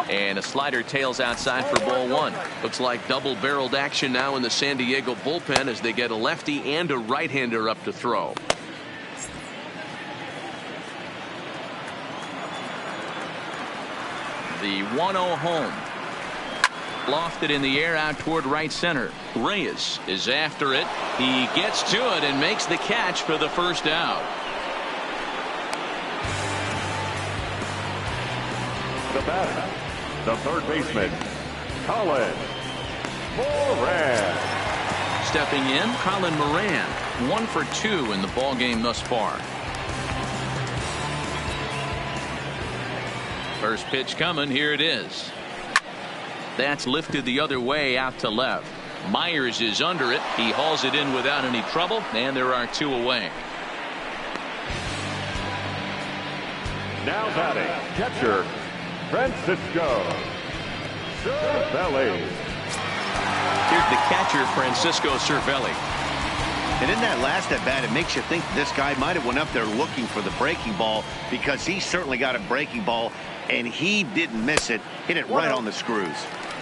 And a slider tails outside for ball 1. Looks like double-barreled action now in the San Diego bullpen as they get a lefty and a right-hander up to throw. The 1-0 home. Lofted in the air out toward right center. Reyes is after it. He gets to it and makes the catch for the first out. The batter, the third baseman, Colin Moran. Stepping in, Colin Moran. 1 for 2 in the ballgame thus far. First pitch coming. Here it is. That's lifted the other way out to left. Myers is under it. He hauls it in without any trouble, and there are 2 away. Now batting, catcher, Francisco Cervelli. Here's the catcher, Francisco Cervelli. And in that last at bat, it makes you think this guy might have went up there looking for the breaking ball, because he certainly got a breaking ball and he didn't miss it. Hit it right on the screws.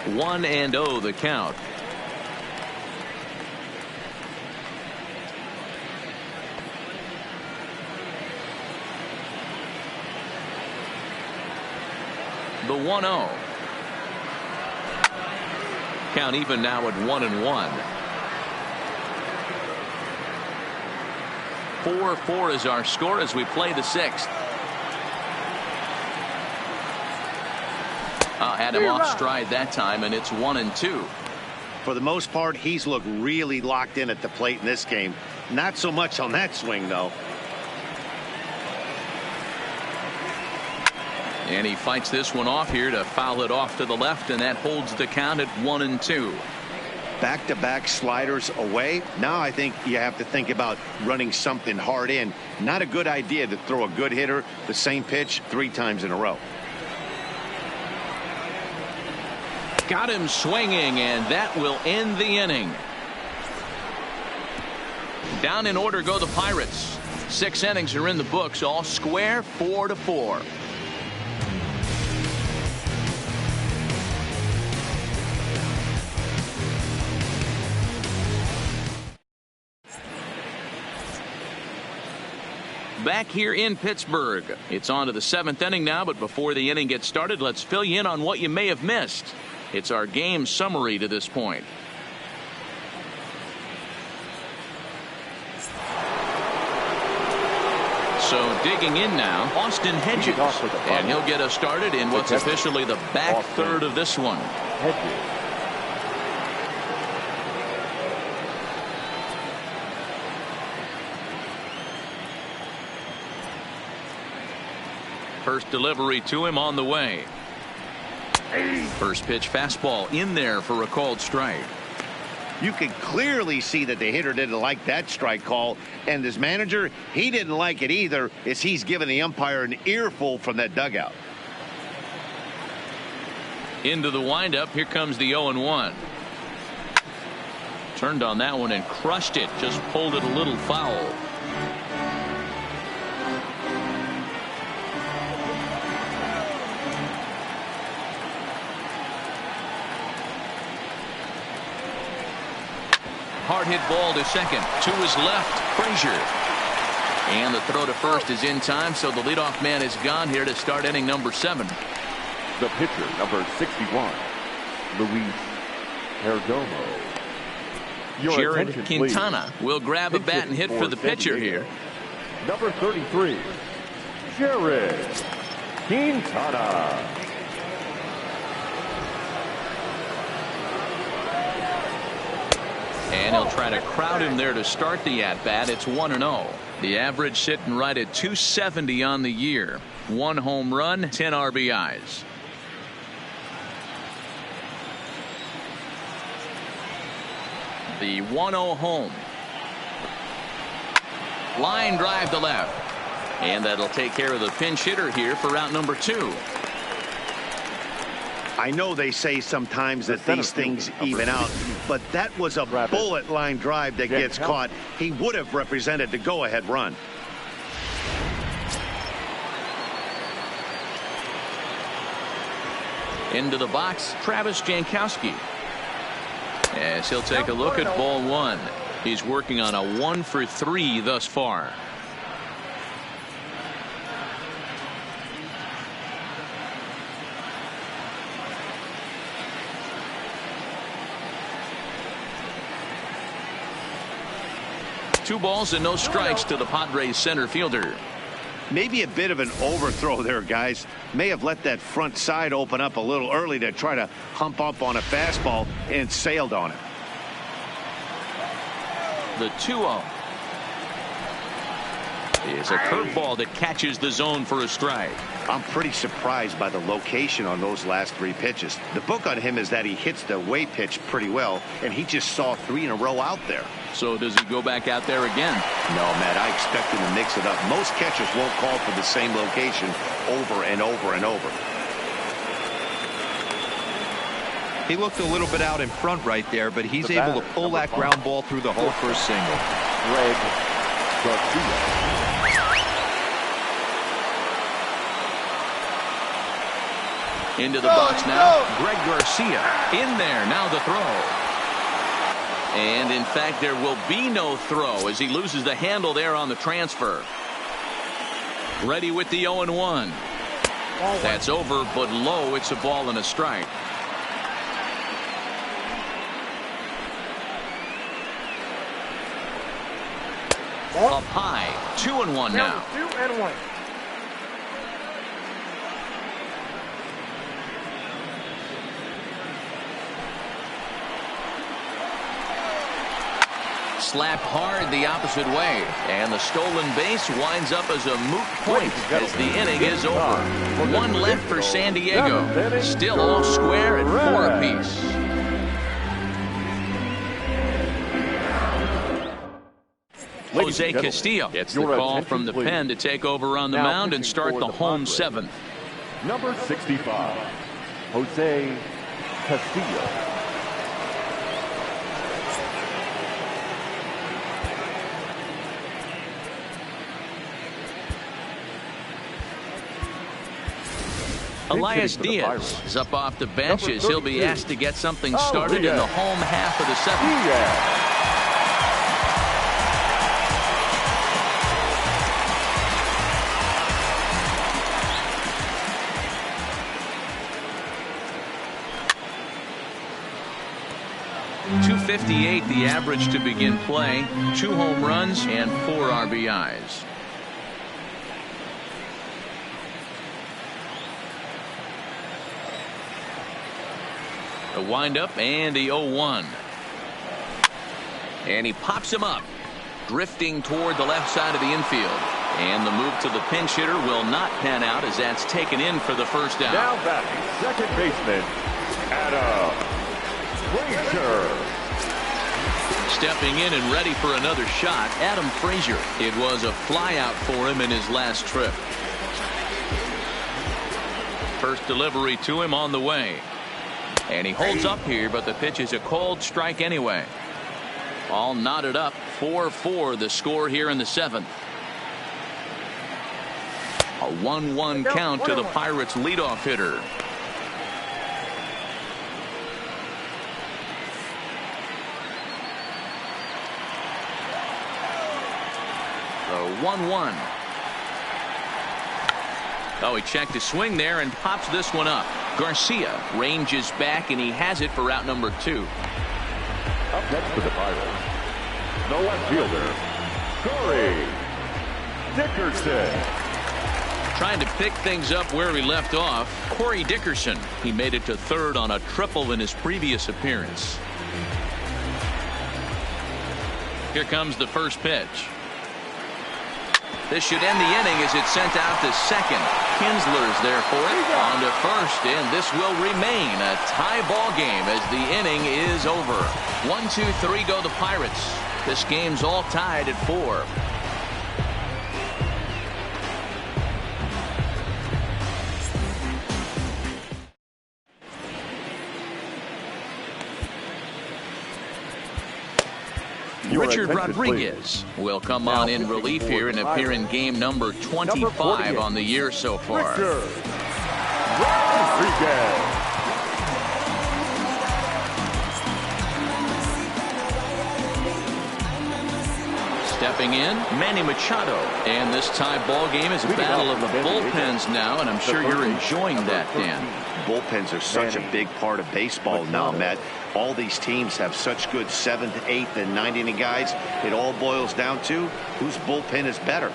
1-0 the count. The 1-0. Count even now at 1-1. 4-4 is our score as we play the 6th. Had him off stride that time, and it's 1-2. For the most part, he's looked really locked in at the plate in this game. Not so much on that swing, though. And he fights this one off here to foul it off to the left, and that holds the count at 1-2. Back-to-back sliders away. Now I think you have to think about running something hard in. Not a good idea to throw a good hitter the same pitch 3 times in a row. Got him swinging, and that will end the inning. Down in order go the Pirates. 6 innings are in the books, all square, 4-4. back here in Pittsburgh. It's on to the 7th inning now, but before the inning gets started, let's fill you in on what you may have missed. It's our game summary to this point. So digging in now, Austin Hedges, and he'll get us started in what's officially the back third of this one. First delivery to him on the way. First pitch fastball in there for a called strike. You can clearly see that the hitter didn't like that strike call, and his manager, he didn't like it either, as he's giving the umpire an earful from that dugout. Into the windup, here comes the 0-1. Turned on that one and crushed it, just pulled it a little foul. Hard hit ball to second. To his left, Frazier. And the throw to first is in time, so the leadoff man is gone here to start inning number 7. The pitcher, number 61, Luis Perdomo. Jared Quintana will grab a bat and hit for the pitcher here. Number 33, Jared Quintana. And he'll try to crowd him there to start the at-bat. It's 1-0. The average sitting right at 270 on the year. 1 home run, 10 RBIs. The 1-0 home. Line drive to left. And that'll take care of the pinch hitter here for out number 2. I know they say sometimes that these things even out, but that was a bullet line drive that gets caught. He would have represented the go-ahead run. Into the box, Travis Jankowski. As he'll take a look at ball 1. He's working on a 1-for-3 thus far. Two balls and no strikes to the Padres center fielder. Maybe a bit of an overthrow there, guys. May have let that front side open up a little early to try to hump up on a fastball and sailed on it. The 2-0 is a curveball that catches the zone for a strike. I'm pretty surprised by the location on those last 3 pitches. The book on him is that he hits the way pitch pretty well, and he just saw 3 in a row out there. So does he go back out there again? No, Matt, I expect him to mix it up. Most catchers won't call for the same location over and over and over. He looked a little bit out in front right there, but he's able to pull that ground ball through the hole for a single. Greg Garcia. Into the box now, Greg Garcia. In there, now the throw. And in fact, there will be no throw as he loses the handle there on the transfer. Ready with the 0-1. That's over, but low. It's a ball and a strike. Up high, 2-1 now. 2-1. Slapped hard the opposite way, and the stolen base winds up as a moot point as the inning is over. 1 left for San Diego. Still all square at 4 apiece. Jose Castillo gets the call from the pen to take over on the mound and start the home 7th. Number 65, Jose Castillo. Elias Diaz is up off the bench as he'll be asked to get something started in the home half of the 7th. 258 the average to begin play. 2 home runs and 4 RBIs. A windup and the 0-1. And he pops him up, drifting toward the left side of the infield. And the move to the pinch hitter will not pan out as that's taken in for the first out. Now batting second baseman, Adam Frazier. Stepping in and ready for another shot, Adam Frazier. It was a flyout for him in his last trip. First delivery to him on the way. And he holds up here, but the pitch is a called strike anyway. All knotted up, 4-4 the score here in the 7th. A 1-1 count to the Pirates leadoff hitter. The 1-1. Oh, he checked his swing there and pops this one up. Garcia ranges back, and he has it for out number 2. Up next for the Pirates, the left fielder, Corey Dickerson. Trying to pick things up where he left off, Corey Dickerson. He made it to third on a triple in his previous appearance. Here comes the first pitch. This should end the inning as it's sent out to second. Kinsler's there for it. On to first, and this will remain a tie ball game as the inning is over. 1, 2, 3 go the Pirates. This game's all tied at 4. Richard Rodriguez will come on in relief here and appear in game number 25 on the year so far. Stepping in, Manny Machado. And this tie ball game is a battle of the bullpens now, and I'm sure you're enjoying that, Dan. Bullpens are such a big part of baseball now, Matt. All these teams have such good 7th, 8th, and 9th inning guys. It all boils down to whose bullpen is better.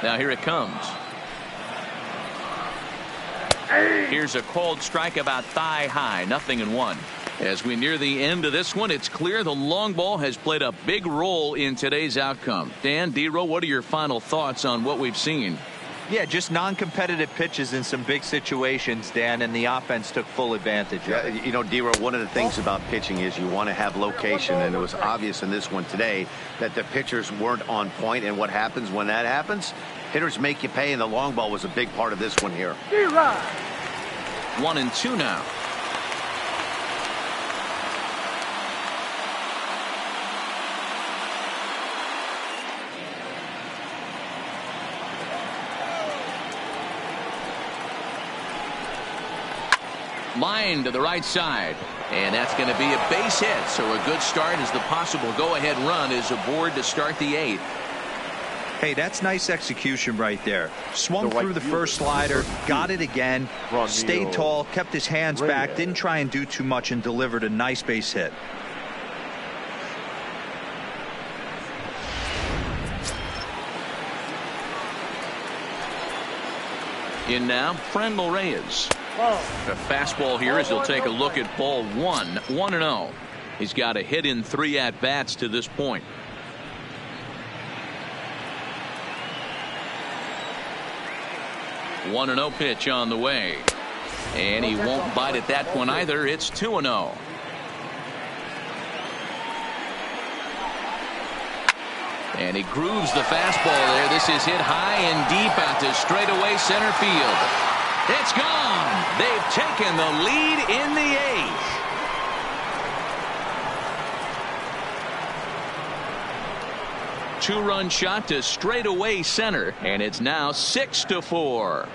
Now here it comes. Here's a called strike about thigh high, 0-1. As we near the end of this one, it's clear the long ball has played a big role in today's outcome. Dan, D-Row, what are your final thoughts on what we've seen? Yeah, just non-competitive pitches in some big situations, Dan, and the offense took full advantage of it. You know, D-Row, one of the things about pitching is you want to have location, and it was obvious in this one today that the pitchers weren't on point, and what happens when that happens? Hitters make you pay, and the long ball was a big part of this one here. 1-2 now. Line to the right side, and that's going to be a base hit, so a good start as the possible go-ahead run is aboard to start the 8th. Hey, that's nice execution right there. Swung through the first slider, got it again, stayed tall, kept his hands back, didn't try and do too much, and delivered a nice base hit. In now, Franmil Reyes. A fastball here as he'll take a look at ball 1. 1-0. He's got a hit in 3 at-bats to this point. A 1-0 pitch on the way. And he won't bite at that one either. It's 2-0. And he grooves the fastball there. This is hit high and deep out to straightaway center field. It's gone. They've taken the lead in the 8th. Two-run shot to straightaway center, and it's now 6-4.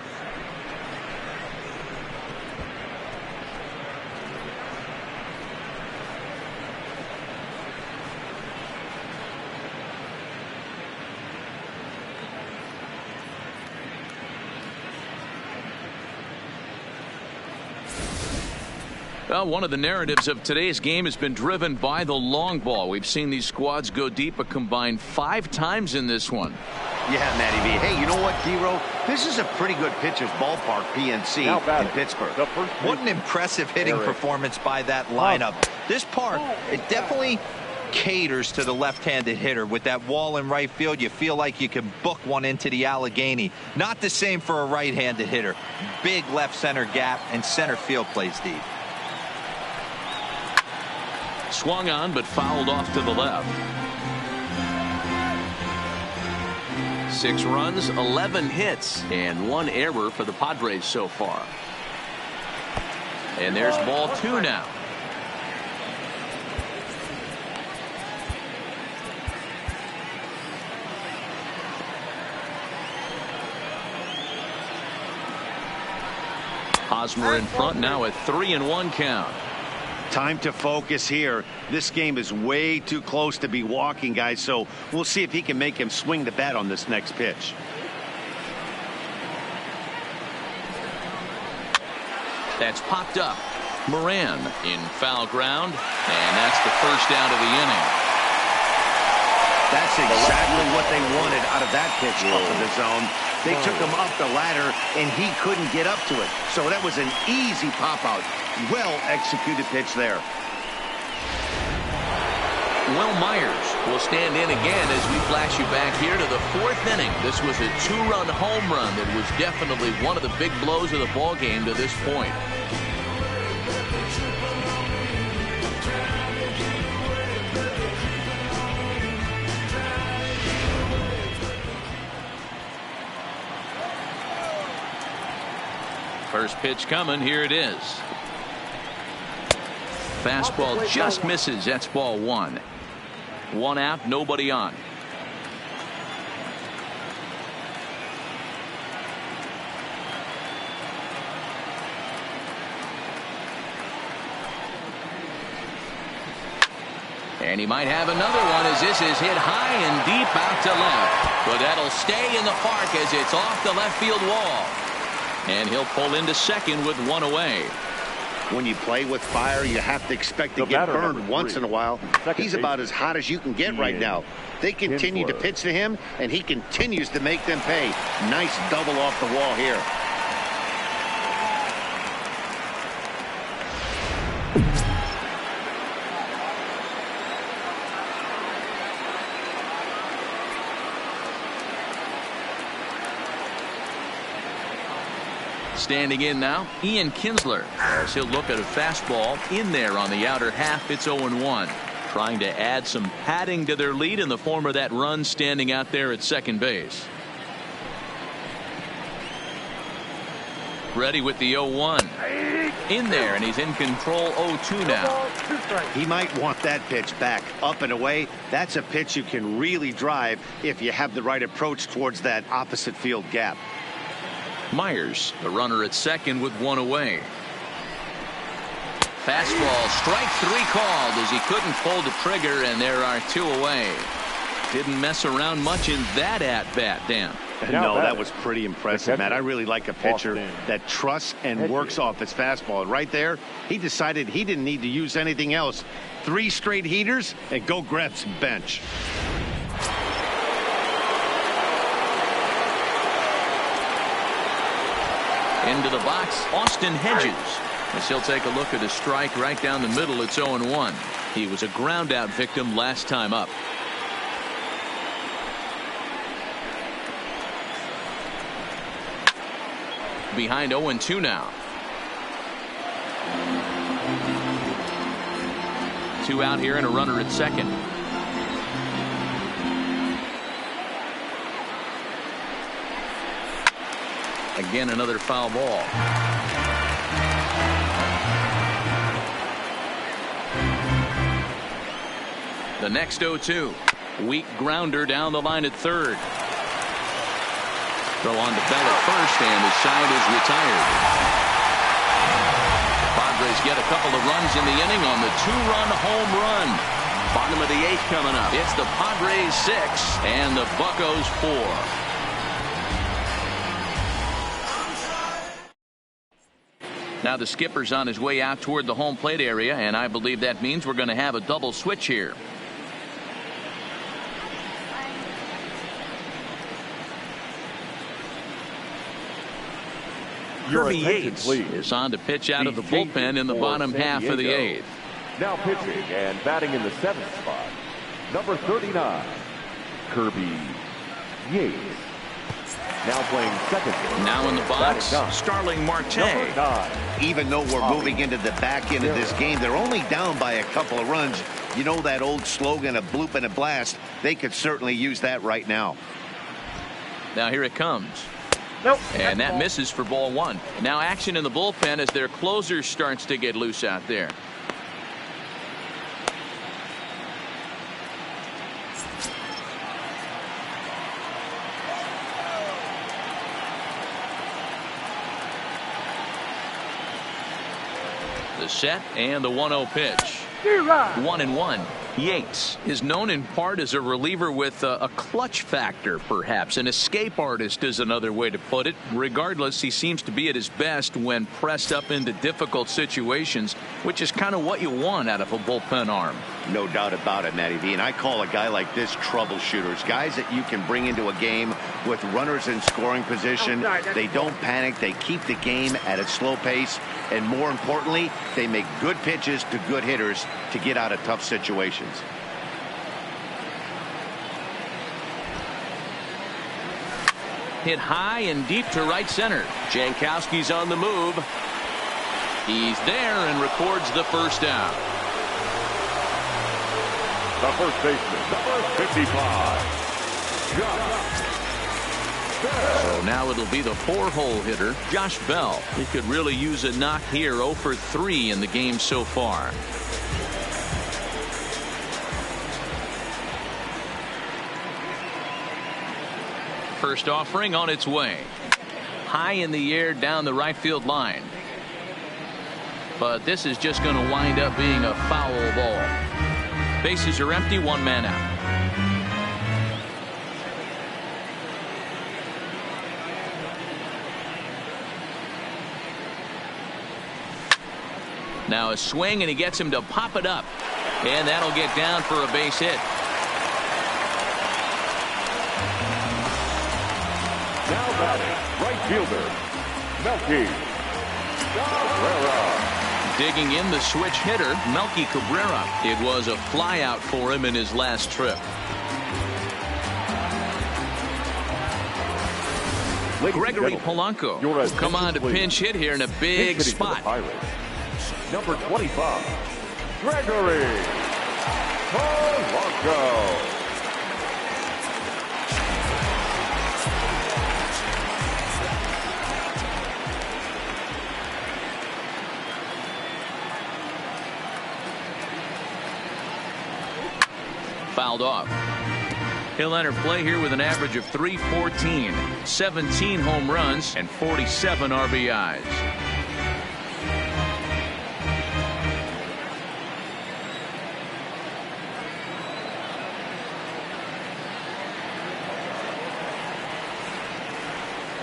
Well, one of the narratives of today's game has been driven by the long ball. We've seen these squads go deep a combined 5 times in this one. Yeah, Matty V. Hey, you know what, Hero? This is a pretty good pitcher's ballpark, PNC, in Pittsburgh. What an impressive hitting performance by that lineup. This park, it definitely caters to the left-handed hitter. With that wall in right field, you feel like you can book one into the Allegheny. Not the same for a right-handed hitter. Big left center gap, and center field plays deep. Swung on but fouled off to the left. 6 runs, 11 hits, and 1 error for the Padres so far. And there's ball 2 now. Hosmer in front now at 3-1 count. Time to focus here. This game is way too close to be walking, guys, so we'll see if he can make him swing the bat on this next pitch. That's popped up. Moran in foul ground, and that's the first out of the inning. That's exactly what they wanted out of that pitch up in the zone. They took him up the ladder, and he couldn't get up to it. So that was an easy pop-out. Well-executed pitch there. Will Myers will stand in again as we flash you back here to the 4th inning. This was a 2-run home run that was definitely one of the big blows of the ball game to this point. First pitch coming. Here it is. Fastball just misses. That's ball 1. 1 out, nobody on. And he might have another one as this is hit high and deep out to left. But that'll stay in the park as it's off the left field wall. And he'll pull into second with 1 away. When you play with fire, you have to expect to get burned once in a while. He's about as hot as you can get right now. They continue to pitch to him, and he continues to make them pay. Nice double off the wall here. Standing in now, Ian Kinsler, as he'll look at a fastball in there on the outer half. It's 0-1. Trying to add some padding to their lead in the form of that run standing out there at second base. Ready with the 0-1. In there, and he's in control. 0-2 now. He might want that pitch back, up and away. That's a pitch you can really drive if you have the right approach towards that opposite field gap. Myers, the runner at second with 1 away. Fastball, strike 3 called as he couldn't pull the trigger, and there are 2 away. Didn't mess around much in that at-bat, Dan. No, that was pretty impressive, Matt. I really like a pitcher that trusts and works off his fastball. Right there, he decided he didn't need to use anything else. 3 straight heaters and go grab some bench. Into the box, Austin Hedges. As he'll take a look at a strike right down the middle. It's 0-1. He was a ground out victim last time up. Behind 0-2 now. 2 out here and a runner at second. Again, another foul ball. The next 0-2. Weak grounder down the line at third. Throw on to Bell at first, and his side is retired. Padres get a couple of runs in the inning on the 2-run home run. Bottom of the 8th coming up. It's the Padres 6 and the Buccos 4. Now the skipper's on his way out toward the home plate area, and I believe that means we're going to have a double switch here. Kirby Yates is on to pitch out of the bullpen in the bottom half of the 8th. Now pitching and batting in the 7th spot, number 39, Kirby Yates. Now playing second. Now in the box, Starling Marte. Even though we're moving into the back end of this game, they're only down by a couple of runs. You know that old slogan, a bloop and a blast. They could certainly use that right now. Now here it comes. And that misses for ball 1. Now action in the bullpen as their closer starts to get loose out there. The set and the 1-0 pitch. 1-1. Yates is known in part as a reliever with a clutch factor, perhaps. An escape artist is another way to put it. Regardless, he seems to be at his best when pressed up into difficult situations, which is kind of what you want out of a bullpen arm. No doubt about it, Matty V. And I call a guy like this troubleshooters. Guys that you can bring into a game with runners in scoring position. They don't panic. They keep the game at a slow pace. And more importantly, they make good pitches to good hitters to get out of tough situations. Hit high and deep to right center. Jankowski's on the move. He's there and records the first out. The first baseman, number 55. So now it'll be the 4-hole hitter, Josh Bell. He could really use a knock here. 0 for 3 in the game so far. First offering on its way. High in the air down the right field line. But this is just going to wind up being a foul ball. Bases are empty, 1 man out. Now a swing and he gets him to pop it up. And that'll get down for a base hit. Now batting, right fielder, Melky Cabrera. Digging in the switch hitter, Melky Cabrera. It was a flyout for him in his last trip. Gregory Polanco will come on to pinch hit here in a big spot. Number 25, Gregory Polanco. Fouled off. He'll enter play here with an average of .314, 17 home runs, and 47 RBIs.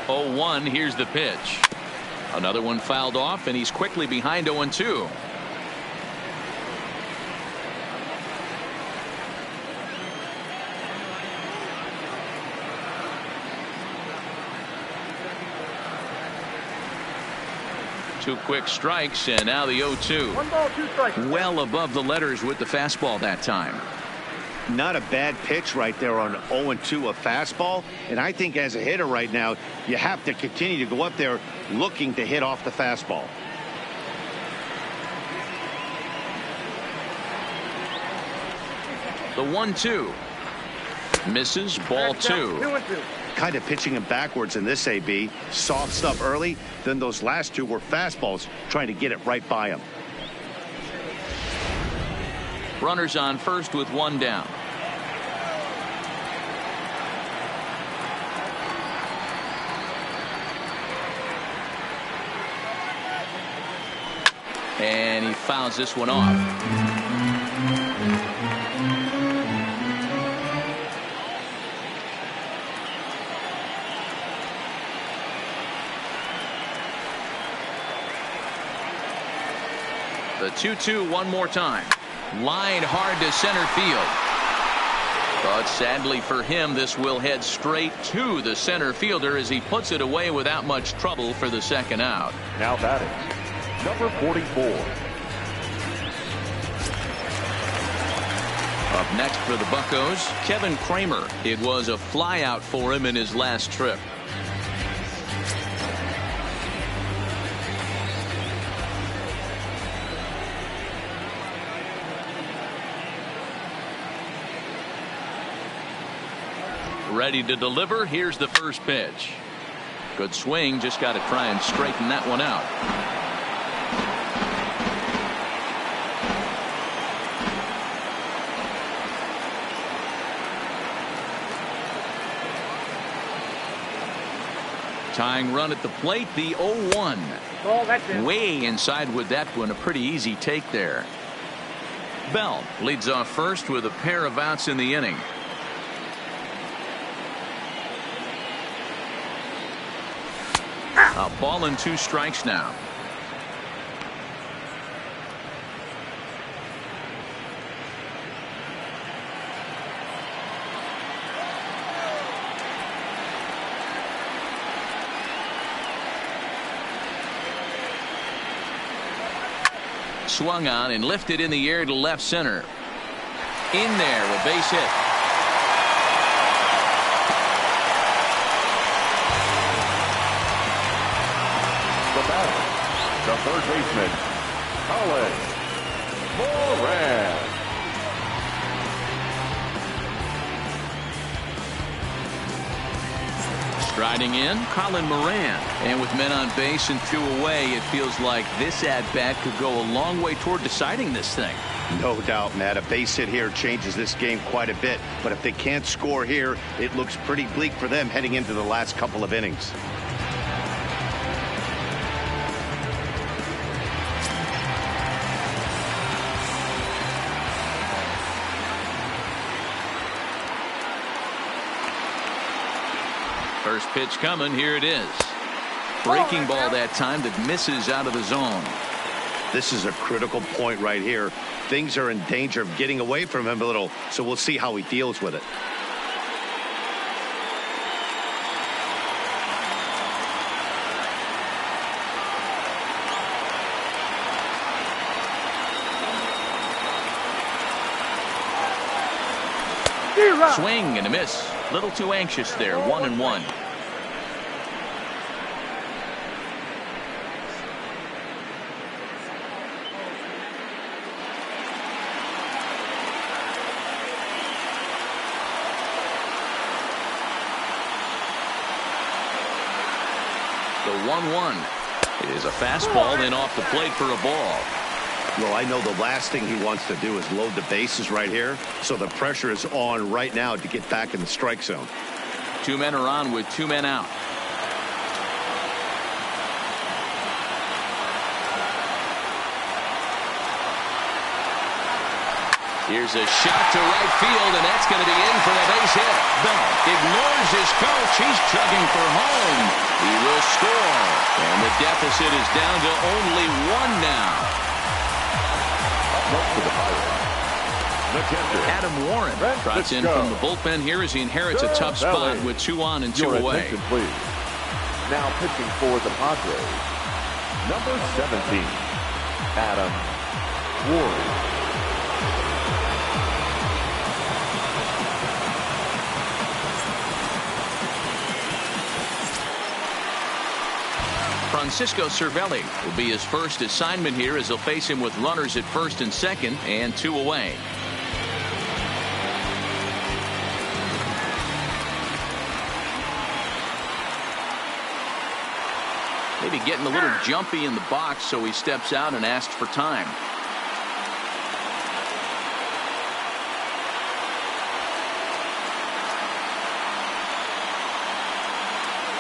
Oh, 1. Here's the pitch. Another one fouled off, and he's quickly behind 0-2. Two quick strikes, and now the 0-2. 1 ball, 2 strikes. Well above the letters with the fastball that time. Not a bad pitch right there on 0-2, a fastball. And I think as a hitter right now, you have to continue to go up there looking to hit off the fastball. The 1-2 misses, ball 2. 2-2. Kind of pitching him backwards in this AB. Soft stuff early, then those last 2 were fastballs trying to get it right by him. Runners on first with 1 down. And he fouls this one off. The 2-2 one more time. Line hard to center field. But sadly for him, this will head straight to the center fielder as he puts it away without much trouble for the second out. Now batting, number 44. Up next for the Buccos, Kevin Kramer. It was a flyout for him in his last trip. Ready to deliver. Here's the first pitch. Good swing. Just got to try and straighten that one out. Tying run at the plate, the 0-1. Oh, that's it. Way inside with that one. A pretty easy take there. Bell leads off first with a pair of outs in the inning. A ball and 2 strikes now. Swung on and lifted in the air to left center. In there, a base hit. The third baseman, Colin Moran. Striding in, Colin Moran. And with men on base and 2 away, it feels like this at-bat could go a long way toward deciding this thing. No doubt, Matt. A base hit here changes this game quite a bit. But if they can't score here, it looks pretty bleak for them heading into the last couple of innings. First pitch coming. Here it is. Breaking ball that time that misses out of the zone. This is a critical point right here. Things are in danger of getting away from him a little, so we'll see how he deals with it. Swing and a miss. Little too anxious there. 1-1. The 1-1 is a fastball, then off the plate for a ball. Well, I know the last thing he wants to do is load the bases right here, so the pressure is on right now to get back in the strike zone. 2 men are on with 2 men out. Here's a shot to right field, and that's going to be in for a base hit. Bell ignores his coach. He's chugging for home. He will score, and the deficit is down to only 1 now. For the Pirates, Adam Warren trots in from the bullpen here as he inherits a tough spot with 2 on and 2 away. Attention, please. Now pitching for the Padres, number 17, Adam Warren. Francisco Cervelli will be his first assignment here as they'll face him with runners at first and second and 2 away. Maybe getting a little jumpy in the box, so he steps out and asks for time.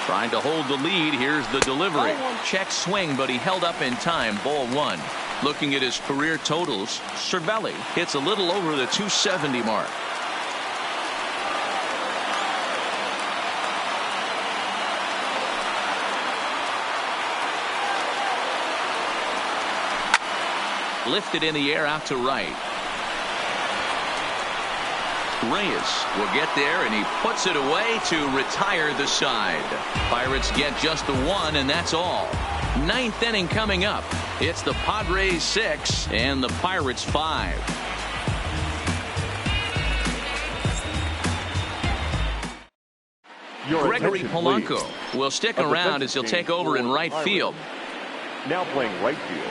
Trying to hold the lead. Here's the delivery. Check swing, but he held up in time. Ball 1. Looking at his career totals, Cervelli hits a little over the 270 mark. Lifted in the air out to right. Reyes will get there, and he puts it away to retire the side. Pirates get just the one, and that's all. Ninth inning coming up. It's the Padres 6 and the Pirates 5. Gregory Polanco will stick around as he'll take over in right field. Now playing right field,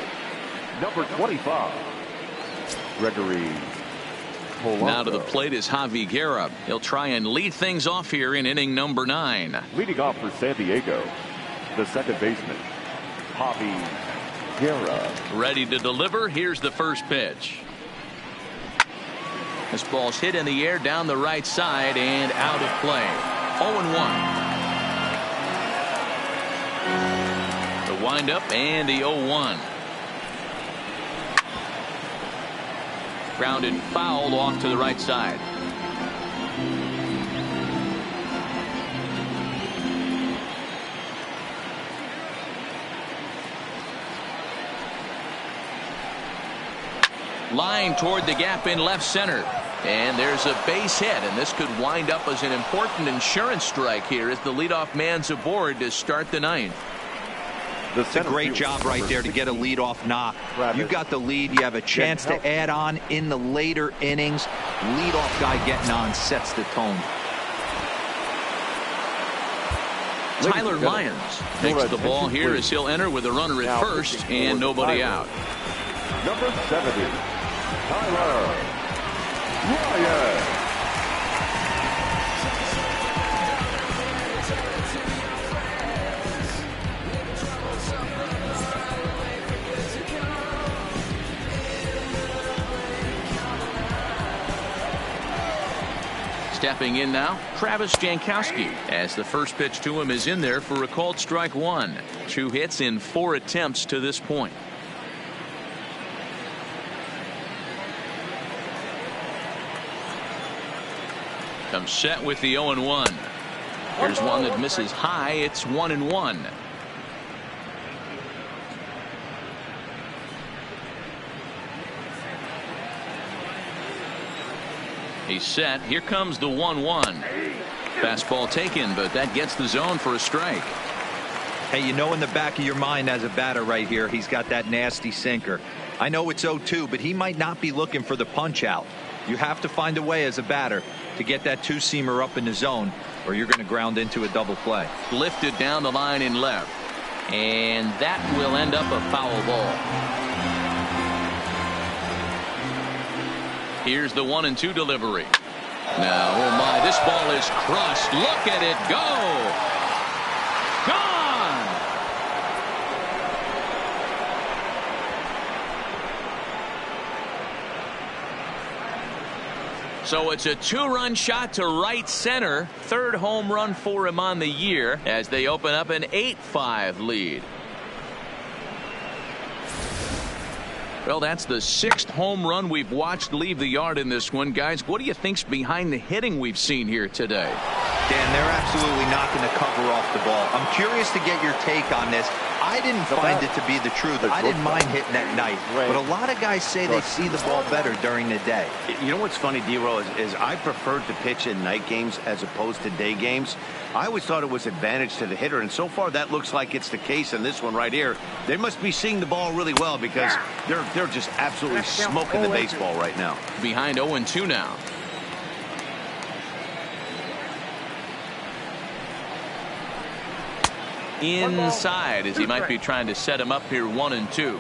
number 25, Gregory Polanco. Now to the plate is Javi Guerra. He'll try and lead things off here in inning number 9. Leading off for San Diego, the second baseman, Javi Guerra. Ready to deliver. Here's the first pitch. This ball's hit in the air down the right side and out of play. 0-1. The windup and the 0-1. Grounded foul off to the right side. Line toward the gap in left center. And there's a base hit, and this could wind up as an important insurance strike here as the leadoff man's aboard to start the ninth. It's a great job right there to get a leadoff knock. You got the lead. You have a chance to add on in the later innings. Leadoff guy getting on sets the tone. Tyler Lyons takes the ball here as he'll enter with a runner at first and nobody out. Number 70, Tyler Lyons. Stepping in now, Travis Jankowski, as the first pitch to him is in there for a called strike one. 2 hits in 4 attempts to this point. Comes set with the 0-1. Here's one that misses high. It's 1-1. He's set. Here comes the 1-1. Fastball taken, but that gets the zone for a strike. Hey, you know in the back of your mind as a batter right here, he's got that nasty sinker. I know it's 0-2, but he might not be looking for the punch out. You have to find a way as a batter to get that 2-seamer up in the zone, or you're going to ground into a double play. Lifted down the line in left. And that will end up a foul ball. Here's the 1-2 delivery. Now, oh my, this ball is crushed. Look at it go. Gone. So it's a 2-run shot to right center. 3rd home run for him on the year as they open up an 8-5 lead. Well, that's the 6th home run we've watched leave the yard in this one. Guys, what do you think's behind the hitting we've seen here today? Dan, they're absolutely not going to cover off the ball. I'm curious to get your take on this. I didn't find it to be the truth. I didn't mind hitting at night, but a lot of guys say they see the ball better during the day. You know what's funny, D-Roll, is I preferred to pitch in night games as opposed to day games. I always thought it was advantage to the hitter, and so far that looks like it's the case in this one right here. They must be seeing the ball really well because they're just absolutely smoking the baseball right now. Behind 0-2 now. Inside as he might be trying to set him up here 1-2.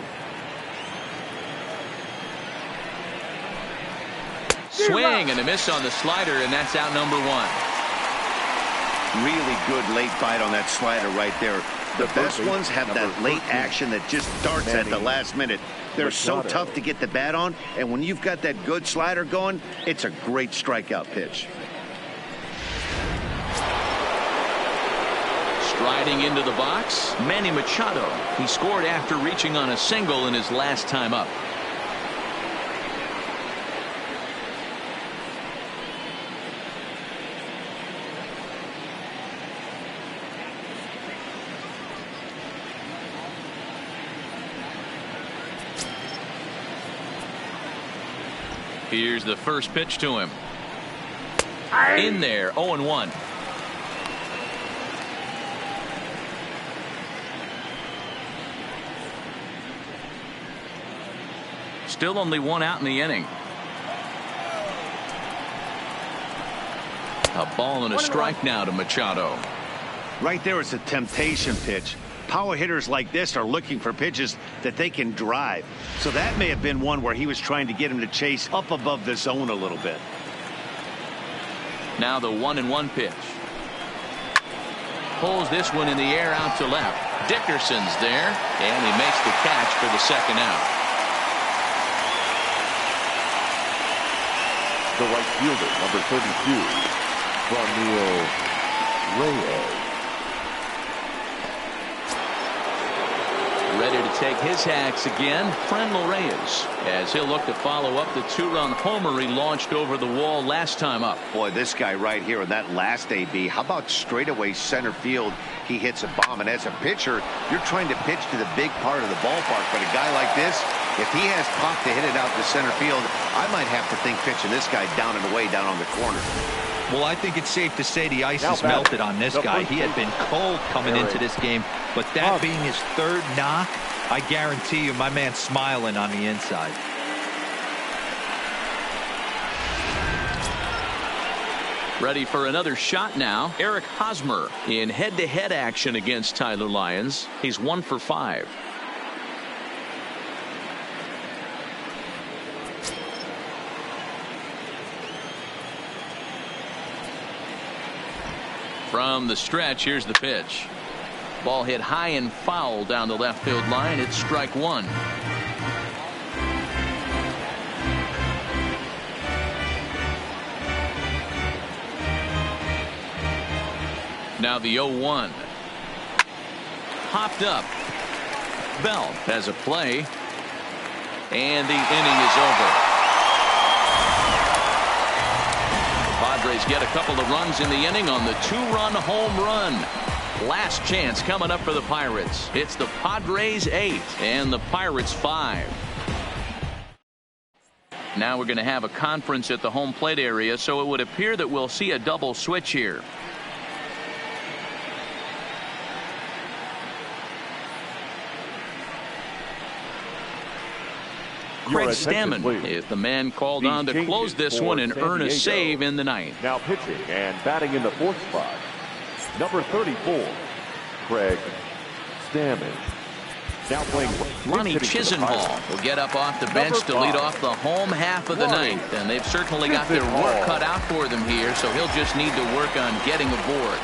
Swing and a miss on the slider, and that's out number 1. Really good late bite on that slider right there. The best ones have that late action that just darts at the last minute. They're so tough to get the bat on, and when you've got that good slider going, it's a great strikeout pitch. Striding into the box, Manny Machado. He scored after reaching on a single in his last time up. Here's the first pitch to him. In there, 0-1. Still only one out in the inning. A ball and a strike now to Machado. Right there, it's a temptation pitch. Power hitters like this are looking for pitches that they can drive. So that may have been one where he was trying to get him to chase up above the zone a little bit. Now the 1-1 pitch. Pulls this one in the air out to left. Dickerson's there, and he makes the catch for the second out. The right fielder, number 32, Franmil Reyes. Ready to take his hacks again, Franmil Reyes, as he'll look to follow up the 2-run homer he launched over the wall last time up. Boy, this guy right here in that last AB, how about straightaway center field? He hits a bomb, and as a pitcher, you're trying to pitch to the big part of the ballpark, but a guy like this, if he has pop to hit it out to center field, I might have to think pitching this guy down and away down on the corner. Well, I think it's safe to say the ice is melted on this guy. He had been cold coming into this game, but that being his third knock, I guarantee you my man's smiling on the inside. Ready for another shot now. Eric Hosmer in head-to-head action against Tyler Lyons. He's 1 for 5. From the stretch, here's the pitch. Ball hit high and foul down the left field line. It's strike one. Now the 0-1. Popped up. Bell has a play. And the inning is over. Padres get a couple of runs in the inning on the 2-run home run. Last chance coming up for the Pirates. It's the Padres 8 and the Pirates 5. Now we're going to have a conference at the home plate area, so it would appear that we'll see a double switch here. Craig Stammen is the man called on to close this one and earn a save in the ninth. Now pitching and batting in the fourth spot, number 34, Craig Stammen. Now playing Ronnie Chisenhall will get up off the bench to lead off the home half of the ninth, and they've certainly got their work cut out for them here, so he'll just need to work on getting aboard.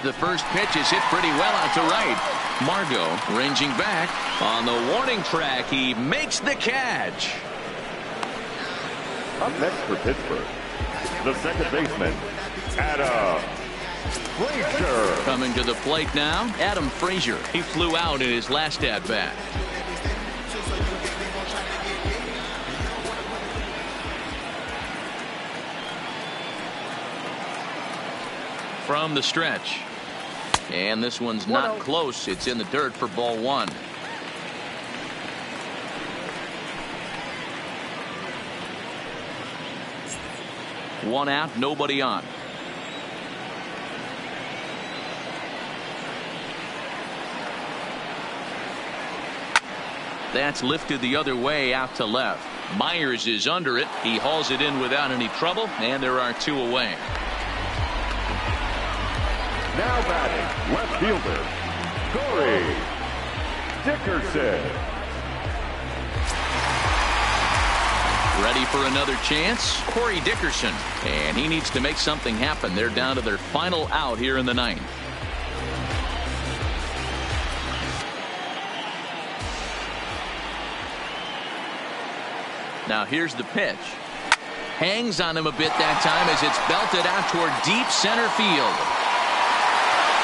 The first pitch is hit pretty well out to right. Margot ranging back on the warning track. He makes the catch. Up next for Pittsburgh, the second baseman, Adam Frazier. Coming to the plate now, Adam Frazier. He flew out in his last at-bat. From the stretch. And this one's not close. It's in the dirt for ball one. One out, nobody on. That's lifted the other way out to left. Myers is under it. He hauls it in without any trouble, and there are two away. Now batting, left fielder, Corey Dickerson. Ready for another chance? Corey Dickerson. And he needs to make something happen. They're down to their final out here in the ninth. Now here's the pitch. Hangs on him a bit that time as it's belted out toward deep center field.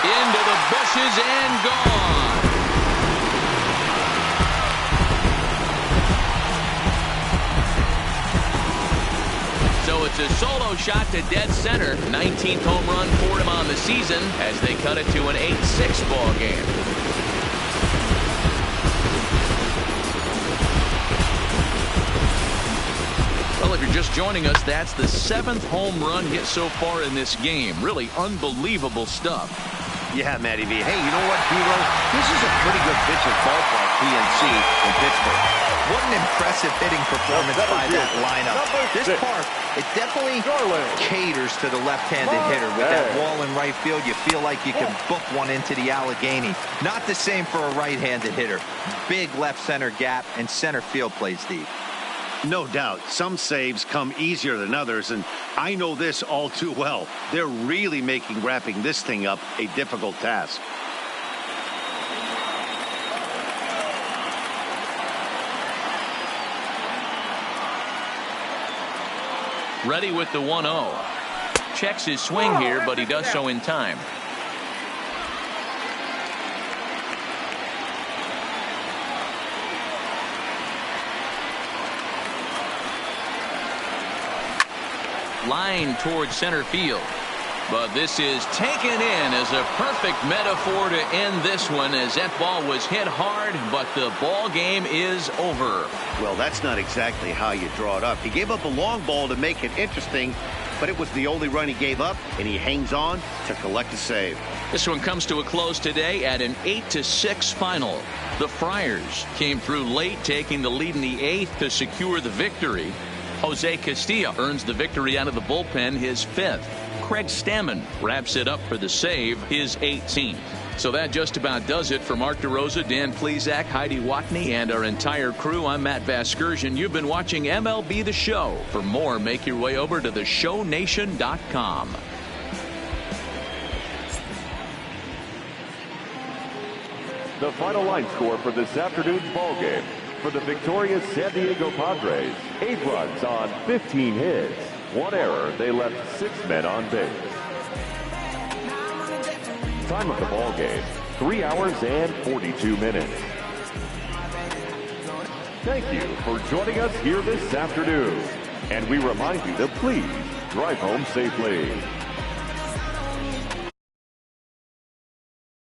Into the bushes and gone. So it's a solo shot to dead center. 19th home run for him on the season as they cut it to an 8-6 ball game. Well, if you're just joining us, that's the 7th home run hit so far in this game. Really unbelievable stuff. Yeah, Matty V. Hey, you know what, Hero? This is a pretty good pitcher's ballpark, PNC in Pittsburgh. What an impressive hitting performance by that lineup. This park, it definitely caters to the left-handed hitter. With that wall in right field, you feel like you can book one into the Allegheny. Not the same for a right-handed hitter. Big left center gap, and center field plays deep. No doubt. Some saves come easier than others, and I know this all too well. They're really making wrapping this thing up a difficult task. Ready with the 1-0. Checks his swing here, but he does so in time. Line towards center field. But this is taken in as a perfect metaphor to end this one, as that ball was hit hard, but the ball game is over. Well, that's not exactly how you draw it up. He gave up a long ball to make it interesting, but it was the only run he gave up, and he hangs on to collect a save. This one comes to a close today at an 8-6 final. The Friars came through late, taking the lead in the 8th to secure the victory. Jose Castillo earns the victory out of the bullpen, his 5th. Craig Stammen wraps it up for the save, his 18th. So that just about does it for Mark DeRosa, Dan Plesac, Heidi Watney, and our entire crew. I'm Matt Vasgersian. You've been watching MLB The Show. For more, make your way over to theshownation.com. The final line score for this afternoon's ball game. For the victorious San Diego Padres, 8 runs on 15 hits. 1 error. They left 6 men on base. Time of the ball game, 3 hours and 42 minutes. Thank you for joining us here this afternoon. And we remind you to please drive home safely.